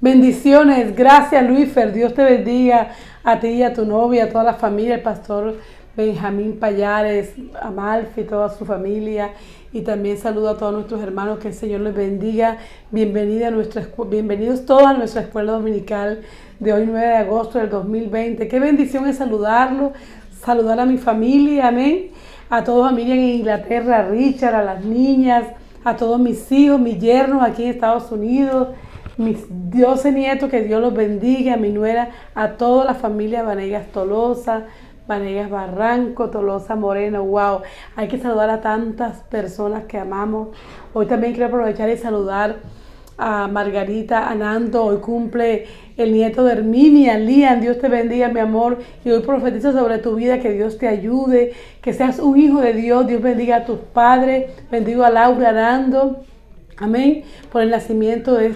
Bendiciones, gracias Luífer, Dios te bendiga a ti y a tu novia, a toda la familia, el pastor Benjamín Payares, a Malfi, toda su familia, y también saludo a todos nuestros hermanos, que el Señor les bendiga. Bienvenidos todos a nuestra escuela dominical de hoy 9 de agosto del 2020. Qué bendición es saludarlo, saludar a mi familia, amén, a todos, a Miriam en Inglaterra, a Richard, a las niñas, a todos mis hijos, mis yernos aquí en Estados Unidos, mis 12 nietos, que Dios los bendiga, a mi nuera, a toda la familia Vanegas Tolosa, Vanegas Barranco, Tolosa Moreno. Wow, hay que saludar a tantas personas que amamos. Hoy también quiero aprovechar y saludar a Margarita, a Nando. Hoy cumple el nieto de Herminia, Lian. Dios te bendiga, mi amor, y hoy profetizo sobre tu vida, que Dios te ayude, que seas un hijo de Dios. Dios bendiga a tus padres, bendigo a Laura, a Nando, amén, por el nacimiento de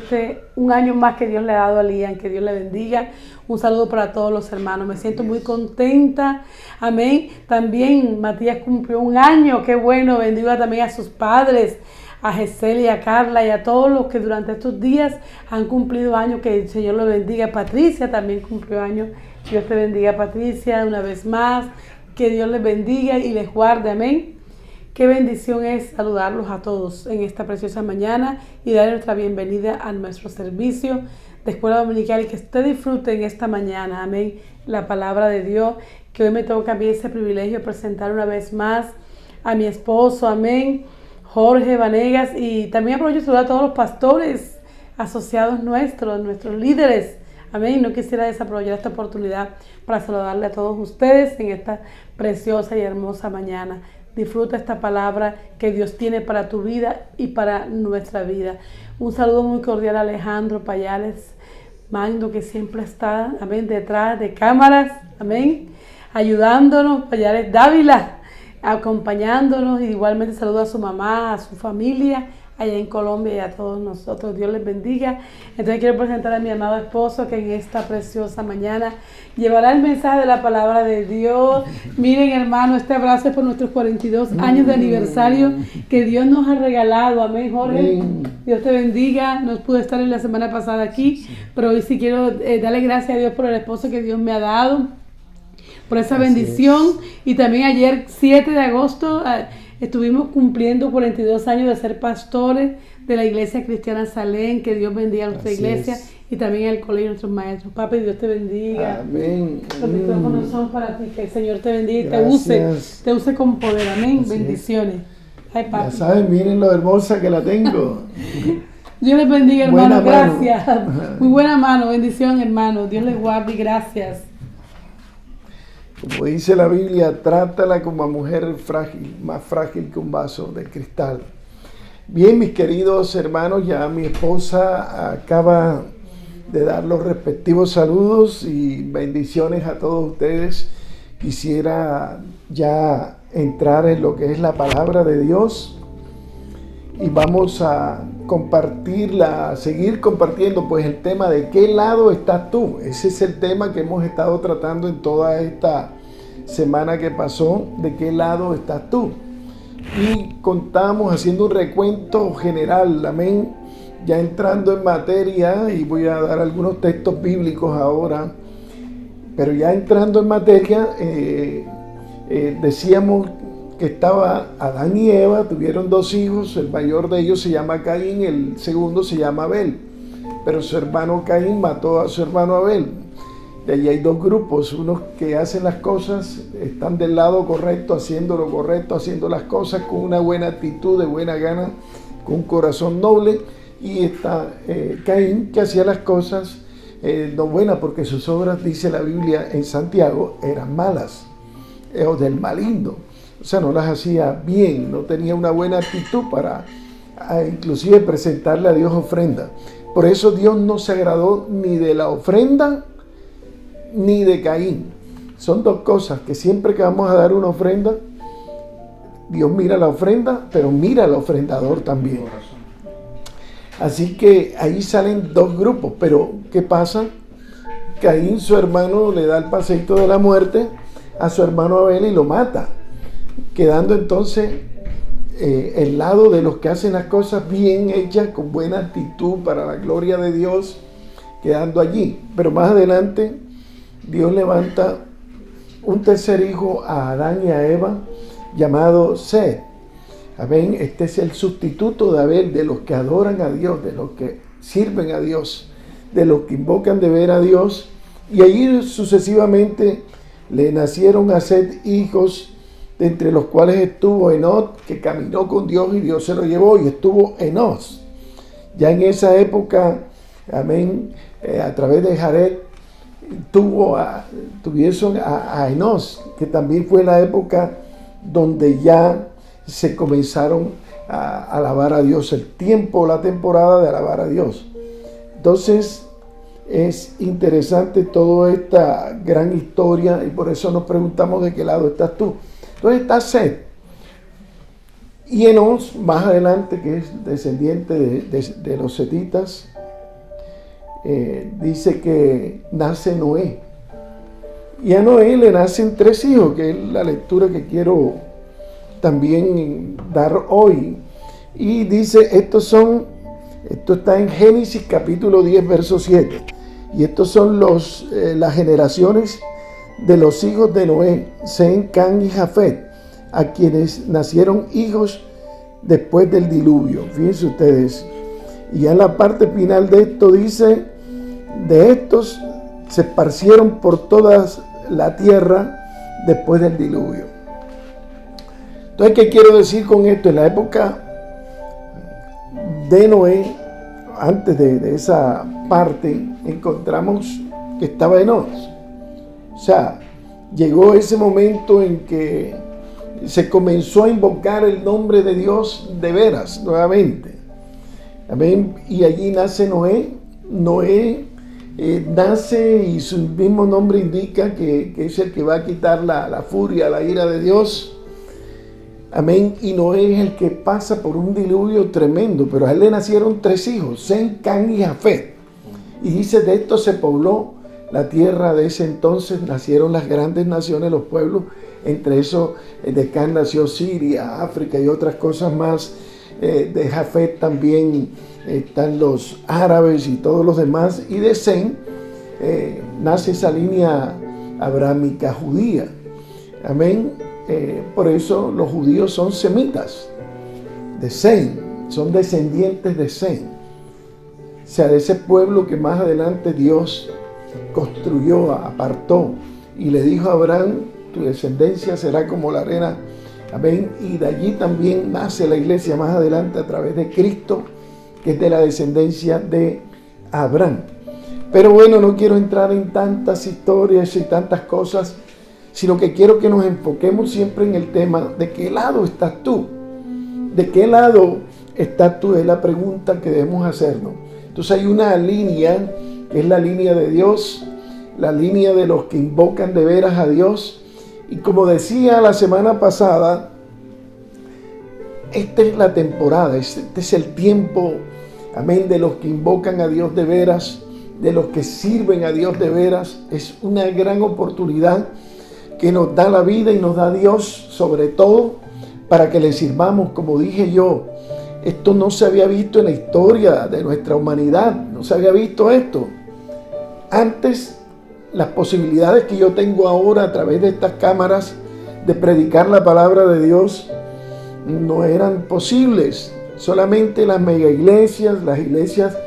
un año más que Dios le ha dado a Lian, que Dios le bendiga. Un saludo para todos los hermanos, me siento muy contenta, amén. También Matías cumplió un año, qué bueno, bendigo también a sus padres, a Giselle y a Carla y a todos los que durante estos días han cumplido años, que el Señor lo bendiga. Patricia también cumplió años, Dios te bendiga, Patricia, una vez más, que Dios les bendiga y les guarde, amén. Qué bendición es saludarlos a todos en esta preciosa mañana y darle nuestra bienvenida a nuestro servicio de Escuela Dominical, y que usted disfrute en esta mañana, amén, la palabra de Dios, que hoy me toca a mí ese privilegio de presentar una vez más a mi esposo, amén, Jorge Vanegas, y también aprovecho de saludar a todos los pastores asociados nuestros líderes, amén. No quisiera desaprovechar esta oportunidad para saludarle a todos ustedes en esta preciosa y hermosa mañana. Disfruta esta palabra que Dios tiene para tu vida y para nuestra vida. Un saludo muy cordial a Alejandro Payares Magno, que siempre está, amén, detrás de cámaras, amén, ayudándonos. Payares Dávila, acompañándonos, y igualmente saludo a su mamá, a su familia allá en Colombia, y a todos nosotros. Dios les bendiga. Entonces quiero presentar a mi amado esposo, que en esta preciosa mañana llevará el mensaje de la palabra de Dios. Miren, hermano, este abrazo es por nuestros 42 años de aniversario que Dios nos ha regalado. Amén, Jorge. Dios te bendiga. No pude estar en la semana pasada aquí, pero hoy sí quiero darle gracias a Dios por el esposo que Dios me ha dado, por esa bendición. Y también ayer, 7 de agosto, estuvimos cumpliendo 42 años de ser pastores de la Iglesia Cristiana Salén. Que Dios bendiga a nuestra iglesia y también al colegio de nuestros maestros. Papi, Dios te bendiga. Amén. Los micrófonos son para ti. Que el Señor te bendiga y te use con poder. Amén. Así bendiciones. Ay, papi. Ya saben, miren lo hermosa que la tengo. Dios les bendiga, hermano. Gracias. Muy buena mano. Bendición, hermano. Dios les guarde y gracias. Como dice la Biblia, trátala como a mujer frágil, más frágil que un vaso de cristal. Bien, mis queridos hermanos, ya mi esposa acaba de dar los respectivos saludos y bendiciones a todos ustedes. Quisiera ya entrar en lo que es la palabra de Dios y vamos a seguir compartiendo pues el tema de qué lado estás tú. Ese es el tema que hemos estado tratando en toda esta semana que pasó, de qué lado estás tú. Y contamos haciendo un recuento general, amén, ya entrando en materia, y voy a dar algunos textos bíblicos ahora, pero ya entrando en materia, decíamos que estaba Adán y Eva, tuvieron 2 hijos, el mayor de ellos se llama Caín, el segundo se llama Abel, pero su hermano Caín mató a su hermano Abel. De allí hay 2 grupos, unos que hacen las cosas, están del lado correcto, haciendo las cosas con una buena actitud, de buena gana, con un corazón noble, y está Caín, que hacía las cosas no buenas, porque sus obras, dice la Biblia en Santiago, eran malas, o del maligno. O sea, no las hacía bien, no tenía una buena actitud para inclusive presentarle a Dios ofrenda. Por eso Dios no se agradó ni de la ofrenda ni de Caín. Son 2 cosas, que siempre que vamos a dar una ofrenda, Dios mira la ofrenda, pero mira al ofrendador también. Así que ahí salen 2 grupos, pero ¿qué pasa? Caín, su hermano, le da el paseíto de la muerte a su hermano Abel y lo mata, quedando entonces el lado de los que hacen las cosas bien hechas, con buena actitud para la gloria de Dios, quedando allí. Pero más adelante Dios levanta un tercer hijo a Adán y a Eva llamado Set. Amén. Este es el sustituto de Abel, de los que adoran a Dios, de los que sirven a Dios, de los que invocan de ver a Dios. Y allí sucesivamente le nacieron a Set hijos, de entre los cuales estuvo Enoc, que caminó con Dios y Dios se lo llevó, y estuvo Enos. Ya en esa época, amén, a través de Jared, tuvieron a Enos, que también fue la época donde ya se comenzaron a alabar a Dios, el tiempo, la temporada de alabar a Dios. Entonces es interesante toda esta gran historia, y por eso nos preguntamos de qué lado estás tú. Entonces está Set. Y Enos, más adelante, que es descendiente de los setitas, dice que nace Noé. Y a Noé le nacen 3 hijos, que es la lectura que quiero también dar hoy. Y dice, esto está en Génesis capítulo 10, verso 7. Y estos son las generaciones de los hijos de Noé, Sem, Cam y Jafet, a quienes nacieron hijos después del diluvio. Fíjense ustedes. Y ya en la parte final de esto dice, de estos se esparcieron por toda la tierra después del diluvio. Entonces, ¿qué quiero decir con esto? En la época de Noé, antes de esa parte, encontramos que estaba Enos. O sea, llegó ese momento en que se comenzó a invocar el nombre de Dios de veras, nuevamente. Amén. Y allí nace Noé. Noé nace, y su mismo nombre indica que es el que va a quitar la furia, la ira de Dios. Amén. Y Noé es el que pasa por un diluvio tremendo, pero a él le nacieron 3 hijos, Sem, Cam y Jafet. Y dice, de esto se pobló la tierra de ese entonces, nacieron las grandes naciones, los pueblos. Entre eso, de Cam nació Siria, África y otras cosas más. De Jafet también están los árabes y todos los demás. Y de Sem nace esa línea abrámica judía. Amén. Por eso los judíos son semitas, de Sem, son descendientes de Sem. O sea, de ese pueblo que más adelante Dios construyó, apartó, y le dijo a Abraham, tu descendencia será como la arena. Amén. Y de allí también nace la iglesia más adelante a través de Cristo, que es de la descendencia de Abraham. Pero bueno, no quiero entrar en tantas historias y tantas cosas, sino que quiero que nos enfoquemos siempre en el tema de qué lado estás tú. ¿De qué lado estás tú? Es la pregunta que debemos hacernos. Entonces hay una línea, que es la línea de Dios, la línea de los que invocan de veras a Dios. Y como decía la semana pasada, esta es la temporada, este es el tiempo, amén, de los que invocan a Dios de veras, de los que sirven a Dios de veras. Es una gran oportunidad que nos da la vida y nos da Dios, sobre todo para que le sirvamos. Como dije yo, esto no se había visto en la historia de nuestra humanidad, no se había visto esto. Antes, las posibilidades que yo tengo ahora a través de estas cámaras de predicar la palabra de Dios no eran posibles. Solamente las mega iglesias, las iglesias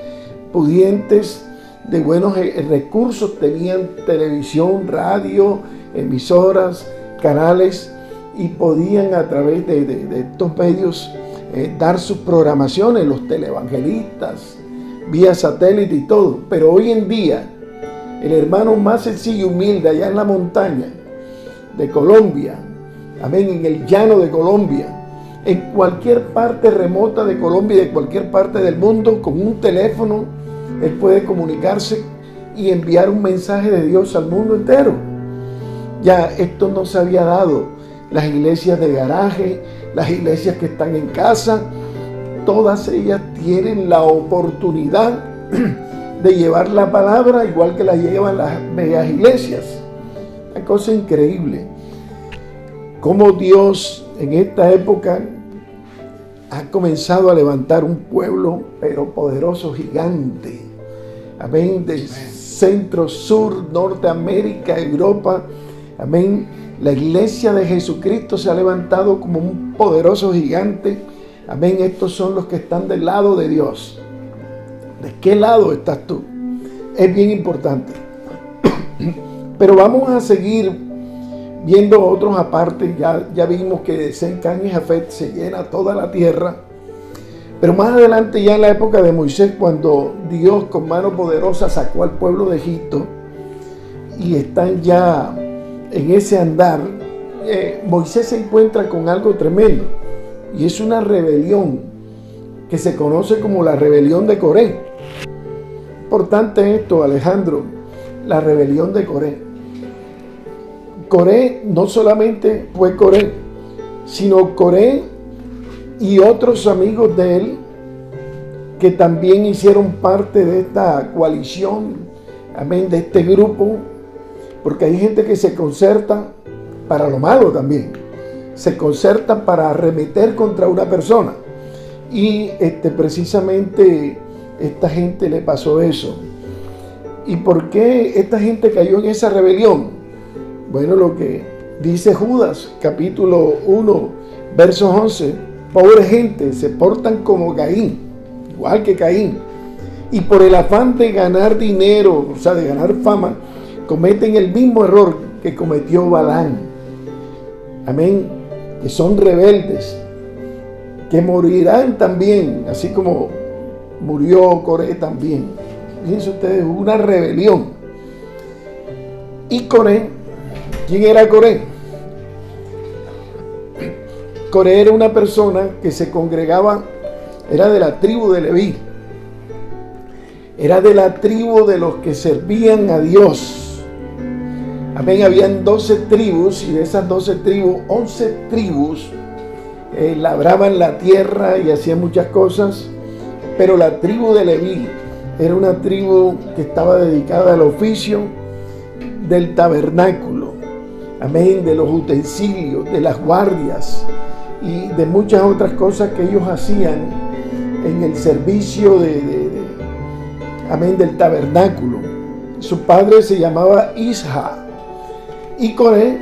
pudientes de buenos recursos tenían televisión, radio, emisoras, canales, y podían a través de estos medios dar sus programaciones, los televangelistas, vía satélite y todo. Pero hoy en día, el hermano más sencillo y humilde allá en la montaña de Colombia, amén, en el llano de Colombia, en cualquier parte remota de Colombia y de cualquier parte del mundo, con un teléfono, él puede comunicarse y enviar un mensaje de Dios al mundo entero. Ya esto no se había dado. Las iglesias de garaje, las iglesias que están en casa, todas ellas tienen la oportunidad de llevar la palabra igual que la llevan las megas iglesias. Una cosa increíble. Cómo Dios en esta época ha comenzado a levantar un pueblo, pero poderoso, gigante. amén, de centro, sur, Norteamérica, Europa, amén. La iglesia de Jesucristo se ha levantado como un poderoso gigante, amén. Estos son los que están del lado de Dios. ¿De qué lado estás tú? Es bien importante. Pero vamos a seguir viendo otros aparte. Ya vimos que de Sem, Cam y Jafet se llena toda la tierra. Pero más adelante, ya en la época de Moisés, cuando Dios con mano poderosa sacó al pueblo de Egipto y están ya en ese andar, Moisés se encuentra con algo tremendo, y es una rebelión que se conoce como la rebelión de Coré. Importante esto, Alejandro, la rebelión de Coré. Coré no solamente fue Coré, sino Coré y otros amigos de él que también hicieron parte de esta coalición, amén, de este grupo, porque hay gente que se concerta para lo malo también, se concerta para arremeter contra una persona, y precisamente esta gente le pasó eso. ¿Y por qué esta gente cayó en esa rebelión? Bueno, lo que dice Judas, capítulo 1, versos 11, pobre gente, se portan como Caín, igual que Caín, y por el afán de ganar dinero, o sea, de ganar fama, cometen el mismo error que cometió Balaam. Amén. Que son rebeldes, que morirán también, así como murió Coré también. Fíjense ustedes, una rebelión. Y Coré, ¿quién era Coré? Coré era una persona que se congregaba, era de la tribu de Leví, era de la tribu de los que servían a Dios. Amén, habían 12 tribus, y de esas 12 tribus, 11 tribus labraban la tierra y hacían muchas cosas, pero la tribu de Leví era una tribu que estaba dedicada al oficio del tabernáculo, amén, de los utensilios, de las guardias y de muchas otras cosas que ellos hacían en el servicio amén, del tabernáculo. Su padre se llamaba Isha, y Coré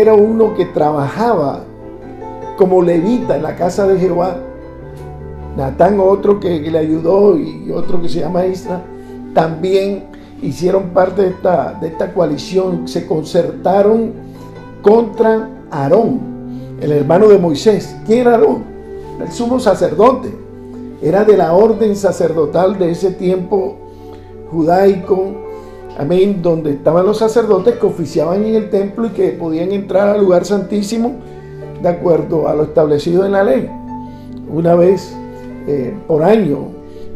era uno que trabajaba como levita en la casa de Jehová. Natán, otro que le ayudó, y otro que se llama Isra, también hicieron parte de esta coalición. Se concertaron contra Aarón, el hermano de Moisés. ¿Quién era Aarón? El sumo sacerdote. Era de la orden sacerdotal de ese tiempo judaico, amén, donde estaban los sacerdotes que oficiaban en el templo y que podían entrar al lugar santísimo de acuerdo a lo establecido en la ley. Una vez por año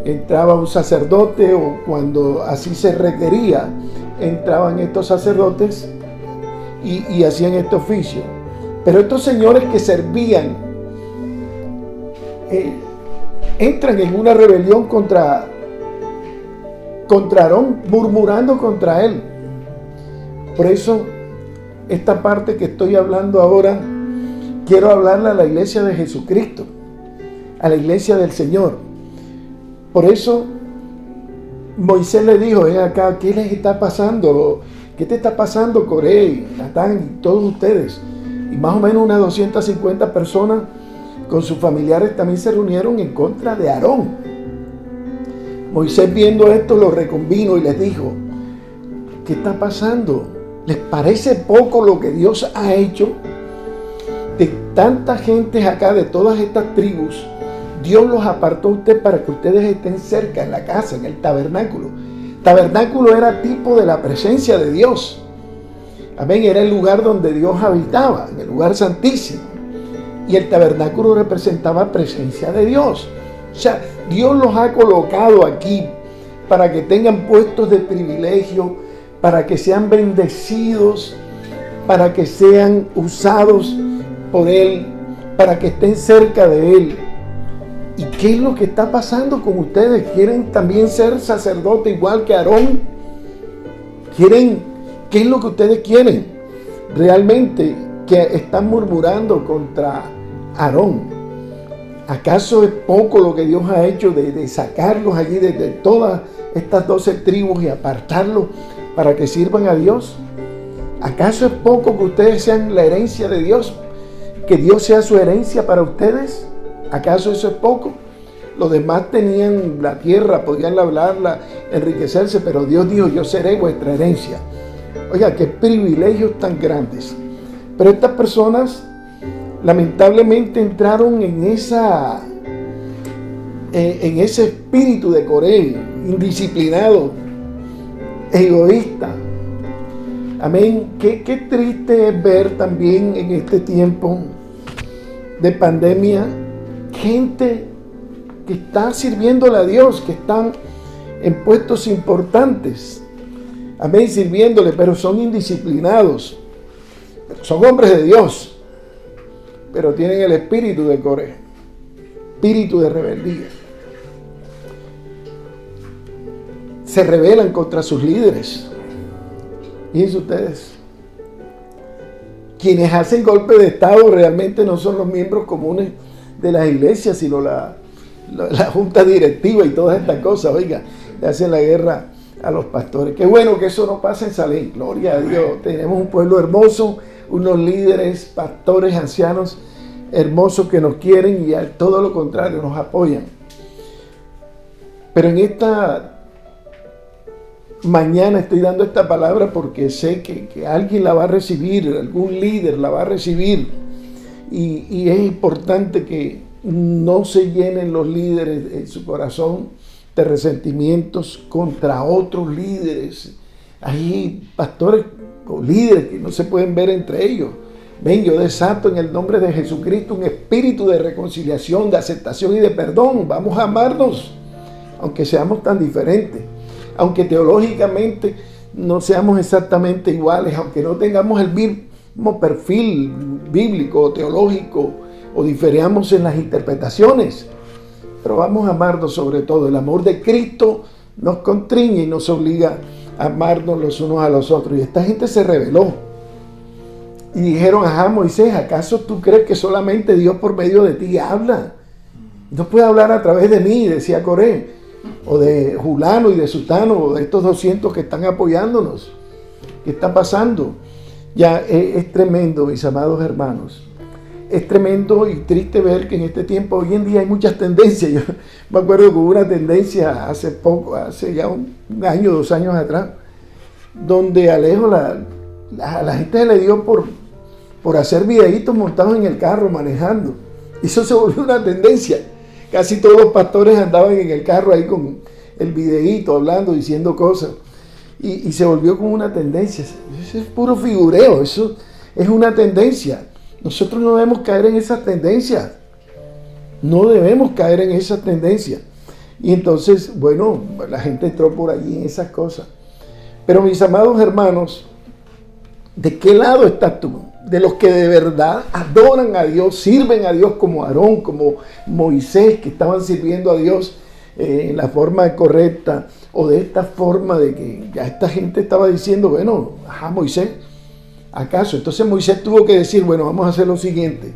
entraba un sacerdote, o cuando así se requería, entraban estos sacerdotes y hacían este oficio. Pero estos señores que servían entran en una rebelión contra Aarón, murmurando contra él. Por eso, esta parte que estoy hablando ahora, quiero hablarle a la iglesia de Jesucristo, a la iglesia del Señor. Por eso Moisés le dijo: ven acá, ¿qué les está pasando? ¿Qué te está pasando, Coré, Natán y todos ustedes? Y más o menos unas 250 personas con sus familiares también se reunieron en contra de Aarón. Moisés, viendo esto, lo reconvino y les dijo: ¿qué está pasando? ¿Les parece poco lo que Dios ha hecho? De tanta gente acá, de todas estas tribus, Dios los apartó a ustedes para que ustedes estén cerca, en la casa, en el tabernáculo. Tabernáculo era tipo de la presencia de Dios. Amén, era el lugar donde Dios habitaba, en el lugar santísimo. Y el tabernáculo representaba presencia de Dios. O sea, Dios los ha colocado aquí para que tengan puestos de privilegio, para que sean bendecidos, para que sean usados por Él, para que estén cerca de Él. ¿Y qué es lo que está pasando con ustedes? ¿Quieren también ser sacerdote igual que Aarón? ¿Qué es lo que ustedes quieren? Realmente que están murmurando contra Aarón. ¿Acaso es poco lo que Dios ha hecho de sacarlos allí de todas estas 12 tribus y apartarlos para que sirvan a Dios? ¿Acaso es poco que ustedes sean la herencia de Dios? ¿Que Dios sea su herencia para ustedes? ¿Acaso eso es poco? Los demás tenían la tierra, podían lablarla, enriquecerse, pero Dios dijo, yo seré vuestra herencia. Oiga, qué privilegios tan grandes. Pero estas personas lamentablemente entraron en ese espíritu de Coré, indisciplinado, egoísta. Amén. Qué triste es ver también en este tiempo de pandemia gente que está sirviéndole a Dios, que están en puestos importantes. Amén, sirviéndole, pero son indisciplinados. Son hombres de Dios, pero tienen el espíritu de Coré, espíritu de rebeldía. Se rebelan contra sus líderes. Fíjense ustedes, quienes hacen golpe de Estado realmente no son los miembros comunes de las iglesias, sino la junta directiva y todas estas cosas. Oiga, le hacen la guerra a los pastores. Qué bueno que eso no pasa en Salem, gloria a Dios. Tenemos un pueblo hermoso, unos líderes, pastores, ancianos hermosos que nos quieren y a todo lo contrario, nos apoyan. Pero en esta mañana estoy dando esta palabra porque sé que alguien la va a recibir, algún líder la va a recibir. Y es importante que no se llenen los líderes en su corazón de resentimientos contra otros líderes. Hay pastores o líderes que no se pueden ver entre ellos. Ven, yo desato en el nombre de Jesucristo un espíritu de reconciliación, de aceptación y de perdón. Vamos a amarnos, aunque seamos tan diferentes, aunque teológicamente no seamos exactamente iguales, aunque no tengamos el mismo perfil bíblico o teológico o diferamos en las interpretaciones, pero vamos a amarnos sobre todo. El amor de Cristo nos constriñe y nos obliga a amarnos los unos a los otros. Y esta gente se rebeló y dijeron, ajá, Moisés, ¿acaso tú crees que solamente Dios por medio de ti habla? No puede hablar a través de mí, decía Coré, o de Julano y de Sutano, o de estos 200 que están apoyándonos. ¿Qué está pasando? Ya es tremendo, mis amados hermanos. Es tremendo y triste ver que en este tiempo, hoy en día, hay muchas tendencias. Yo me acuerdo que hubo una tendencia hace poco, hace ya un año, 2 años atrás, donde a lejos a la gente se le dio por hacer videitos montados en el carro manejando. Y eso se volvió una tendencia. Casi todos los pastores andaban en el carro ahí con el videíto, hablando, diciendo cosas. Y se volvió como una tendencia. Eso es puro figureo, eso es una tendencia. Nosotros no debemos caer en esas tendencias. No debemos caer en esas tendencias. Y entonces, bueno, la gente entró por allí en esas cosas. Pero mis amados hermanos, ¿de qué lado estás tú? De los que de verdad adoran a Dios, sirven a Dios como Aarón, como Moisés, que estaban sirviendo a Dios en la forma correcta, o de esta forma de que ya esta gente estaba diciendo, bueno, ajá, Moisés, ¿acaso? Entonces Moisés tuvo que decir, bueno, vamos a hacer lo siguiente,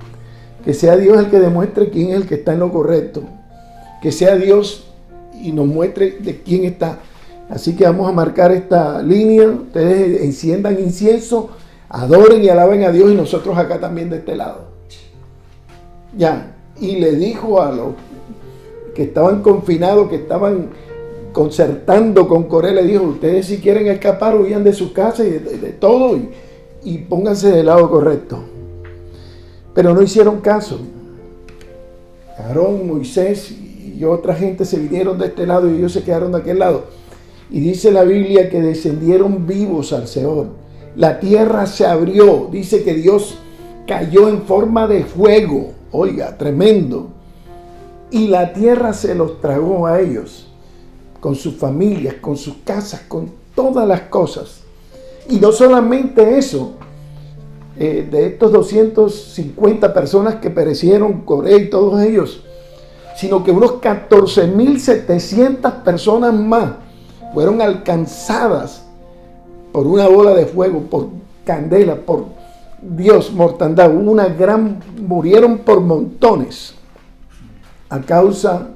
que sea Dios el que demuestre quién es el que está en lo correcto, que sea Dios y nos muestre de quién está. Así que vamos a marcar esta línea, ustedes enciendan incienso, adoren y alaben a Dios y nosotros acá también de este lado. Ya, y le dijo a los que estaban confinados, que estaban concertando con Coré, le dijo, ustedes si quieren escapar, huyan de sus casas y de todo y pónganse del lado correcto. Pero no hicieron caso. Aarón, Moisés y otra gente se vinieron de este lado y ellos se quedaron de aquel lado. Y dice la Biblia que descendieron vivos al Seol. La tierra se abrió, dice que Dios cayó en forma de fuego, oiga, tremendo. Y la tierra se los tragó a ellos, con sus familias, con sus casas, con todas las cosas. Y no solamente eso, de estos 250 personas que perecieron, Coré y todos ellos, sino que unos 14.700 personas más fueron alcanzadas por una bola de fuego, por candela, por Dios, mortandad. Murieron por montones. a causa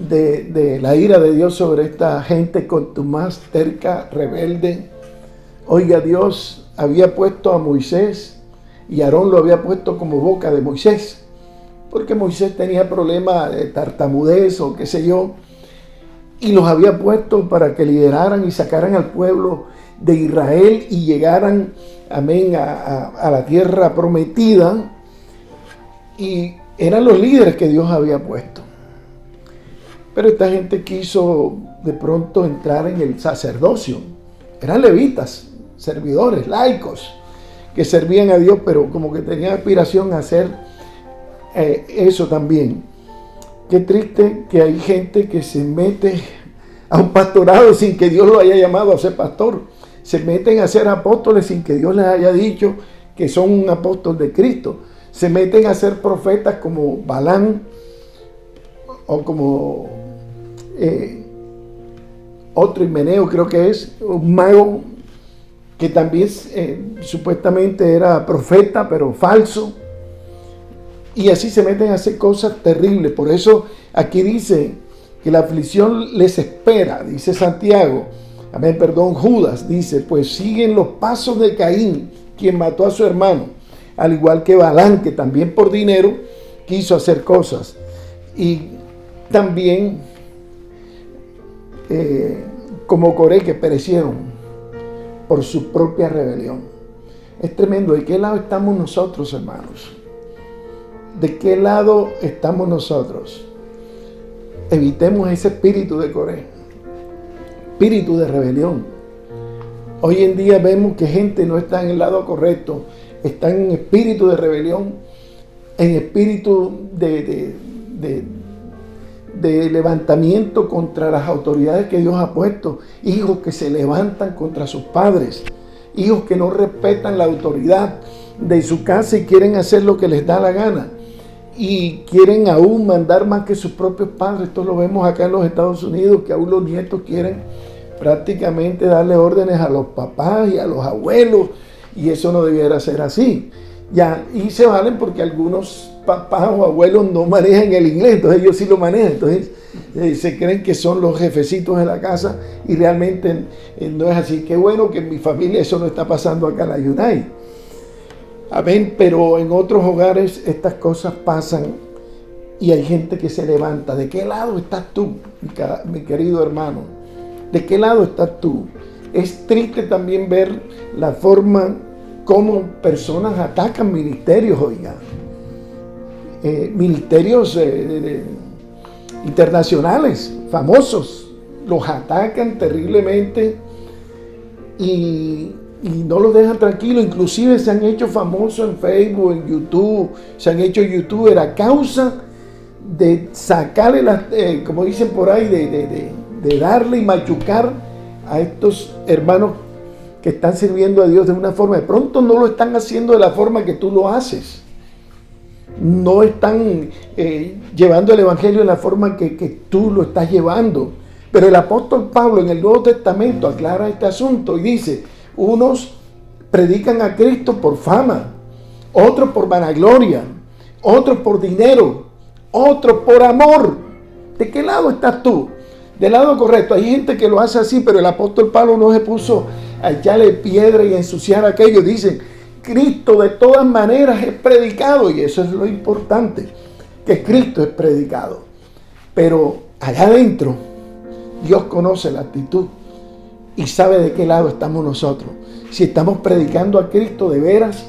de la ira de Dios sobre esta gente contumaz, terca, rebelde. Oiga, Dios había puesto a Moisés y Aarón lo había puesto como boca de Moisés, porque Moisés tenía problemas de tartamudez o qué sé yo, y los había puesto para que lideraran y sacaran al pueblo de Israel y llegaran, amén, a la tierra prometida, y eran los líderes que Dios había puesto. Pero esta gente quiso de pronto entrar en el sacerdocio. Eran levitas, servidores, laicos, que servían a Dios, pero como que tenían aspiración a hacer eso también. Qué triste que hay gente que se mete a un pastorado sin que Dios lo haya llamado a ser pastor. Se meten a ser apóstoles sin que Dios les haya dicho que son un apóstol de Cristo. Se meten a ser profetas como Balán o como otro Himeneo, creo que es un mago que también supuestamente era profeta, pero falso. Y así se meten a hacer cosas terribles. Por eso aquí dice que la aflicción les espera, dice Santiago. Amén, perdón, Judas dice, pues siguen los pasos de Caín, quien mató a su hermano, al igual que Balán, que también por dinero quiso hacer cosas. Y también como Coré, que perecieron por su propia rebelión. Es tremendo. ¿De qué lado estamos nosotros, hermanos? ¿De qué lado estamos nosotros? Evitemos ese espíritu de Coré, espíritu de rebelión. Hoy en día vemos que gente no está en el lado correcto, está en espíritu de rebelión, en espíritu de levantamiento contra las autoridades que Dios ha puesto, hijos que se levantan contra sus padres, hijos que no respetan la autoridad de su casa y quieren hacer lo que les da la gana y quieren aún mandar más que sus propios padres. Esto lo vemos acá en los Estados Unidos, que aún los nietos quieren prácticamente darle órdenes a los papás y a los abuelos, y eso no debiera ser así. Ya, y se valen porque algunos papás o abuelos no manejan el inglés, entonces ellos sí lo manejan, entonces se creen que son los jefecitos de la casa y realmente no es así. Qué bueno que en mi familia eso no está pasando acá en la United. Amén, pero en otros hogares estas cosas pasan y hay gente que se levanta. ¿De qué lado estás tú, mi querido hermano? ¿De qué lado estás tú? Es triste también ver la forma como personas atacan ministerios, oiga. Ministerios internacionales, famosos, los atacan terriblemente y no los dejan tranquilos. Inclusive se han hecho famosos en Facebook, en YouTube, se han hecho youtubers a causa de sacarle las, como dicen por ahí, de darle y machucar a estos hermanos que están sirviendo a Dios de una forma. De pronto no lo están haciendo de la forma que tú lo haces. No están llevando el evangelio de la forma que tú lo estás llevando. Pero el apóstol Pablo en el Nuevo Testamento aclara este asunto y dice: unos predican a Cristo por fama, otros por vanagloria, otros por dinero, otros por amor. ¿De qué lado estás tú? Del lado correcto. Hay gente que lo hace así, pero el apóstol Pablo no se puso a echarle piedra y a ensuciar aquello. Dicen: Cristo de todas maneras es predicado, y eso es lo importante, que Cristo es predicado. Pero allá adentro Dios conoce la actitud y sabe de qué lado estamos nosotros. Si estamos predicando a Cristo de veras,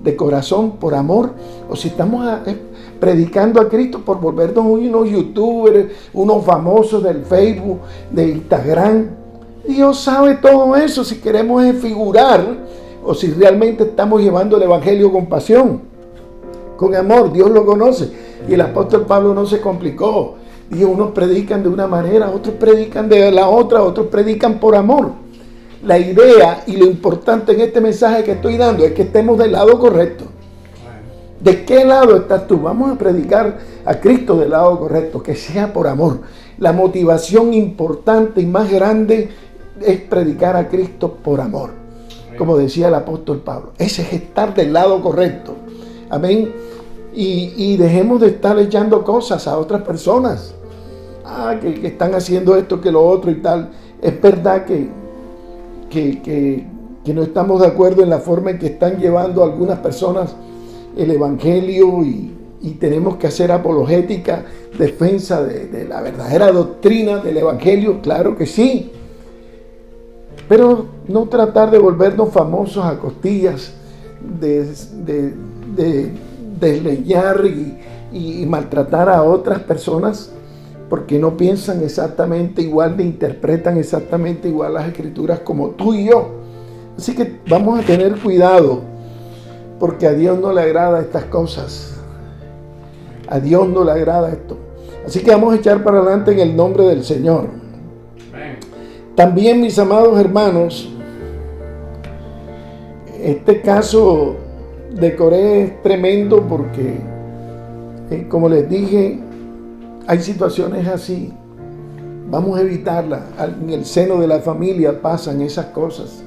de corazón, por amor, o si estamos predicando a Cristo por volvernos unos youtubers, unos famosos del Facebook, de Instagram. Dios sabe todo eso, si queremos figurar o si realmente estamos llevando el evangelio con pasión, con amor. Dios lo conoce. Y el apóstol Pablo no se complicó. Dijo: unos predican de una manera, otros predican de la otra, otros predican por amor. La idea y lo importante en este mensaje que estoy dando es que estemos del lado correcto. ¿De qué lado estás tú? Vamos a predicar a Cristo del lado correcto, que sea por amor. La motivación importante y más grande es predicar a Cristo por amor, como decía el apóstol Pablo. Ese es estar del lado correcto. Amén. y dejemos de estar echando cosas a otras personas. Que están haciendo esto, que lo otro y tal. Es verdad que no estamos de acuerdo en la forma en que están llevando algunas personas el evangelio y tenemos que hacer apologética, defensa de la verdadera doctrina del evangelio, claro que sí. Pero no tratar de volvernos famosos a costillas, de desleñar y maltratar a otras personas porque no piensan exactamente igual, ni interpretan exactamente igual las escrituras como tú y yo. Así que vamos a tener cuidado, porque a Dios no le agrada estas cosas. A Dios no le agrada esto. Así que vamos a echar para adelante en el nombre del Señor. También, mis amados hermanos, este caso de Coré es tremendo porque, como les dije, hay situaciones así. Vamos a evitarlas. En el seno de la familia pasan esas cosas.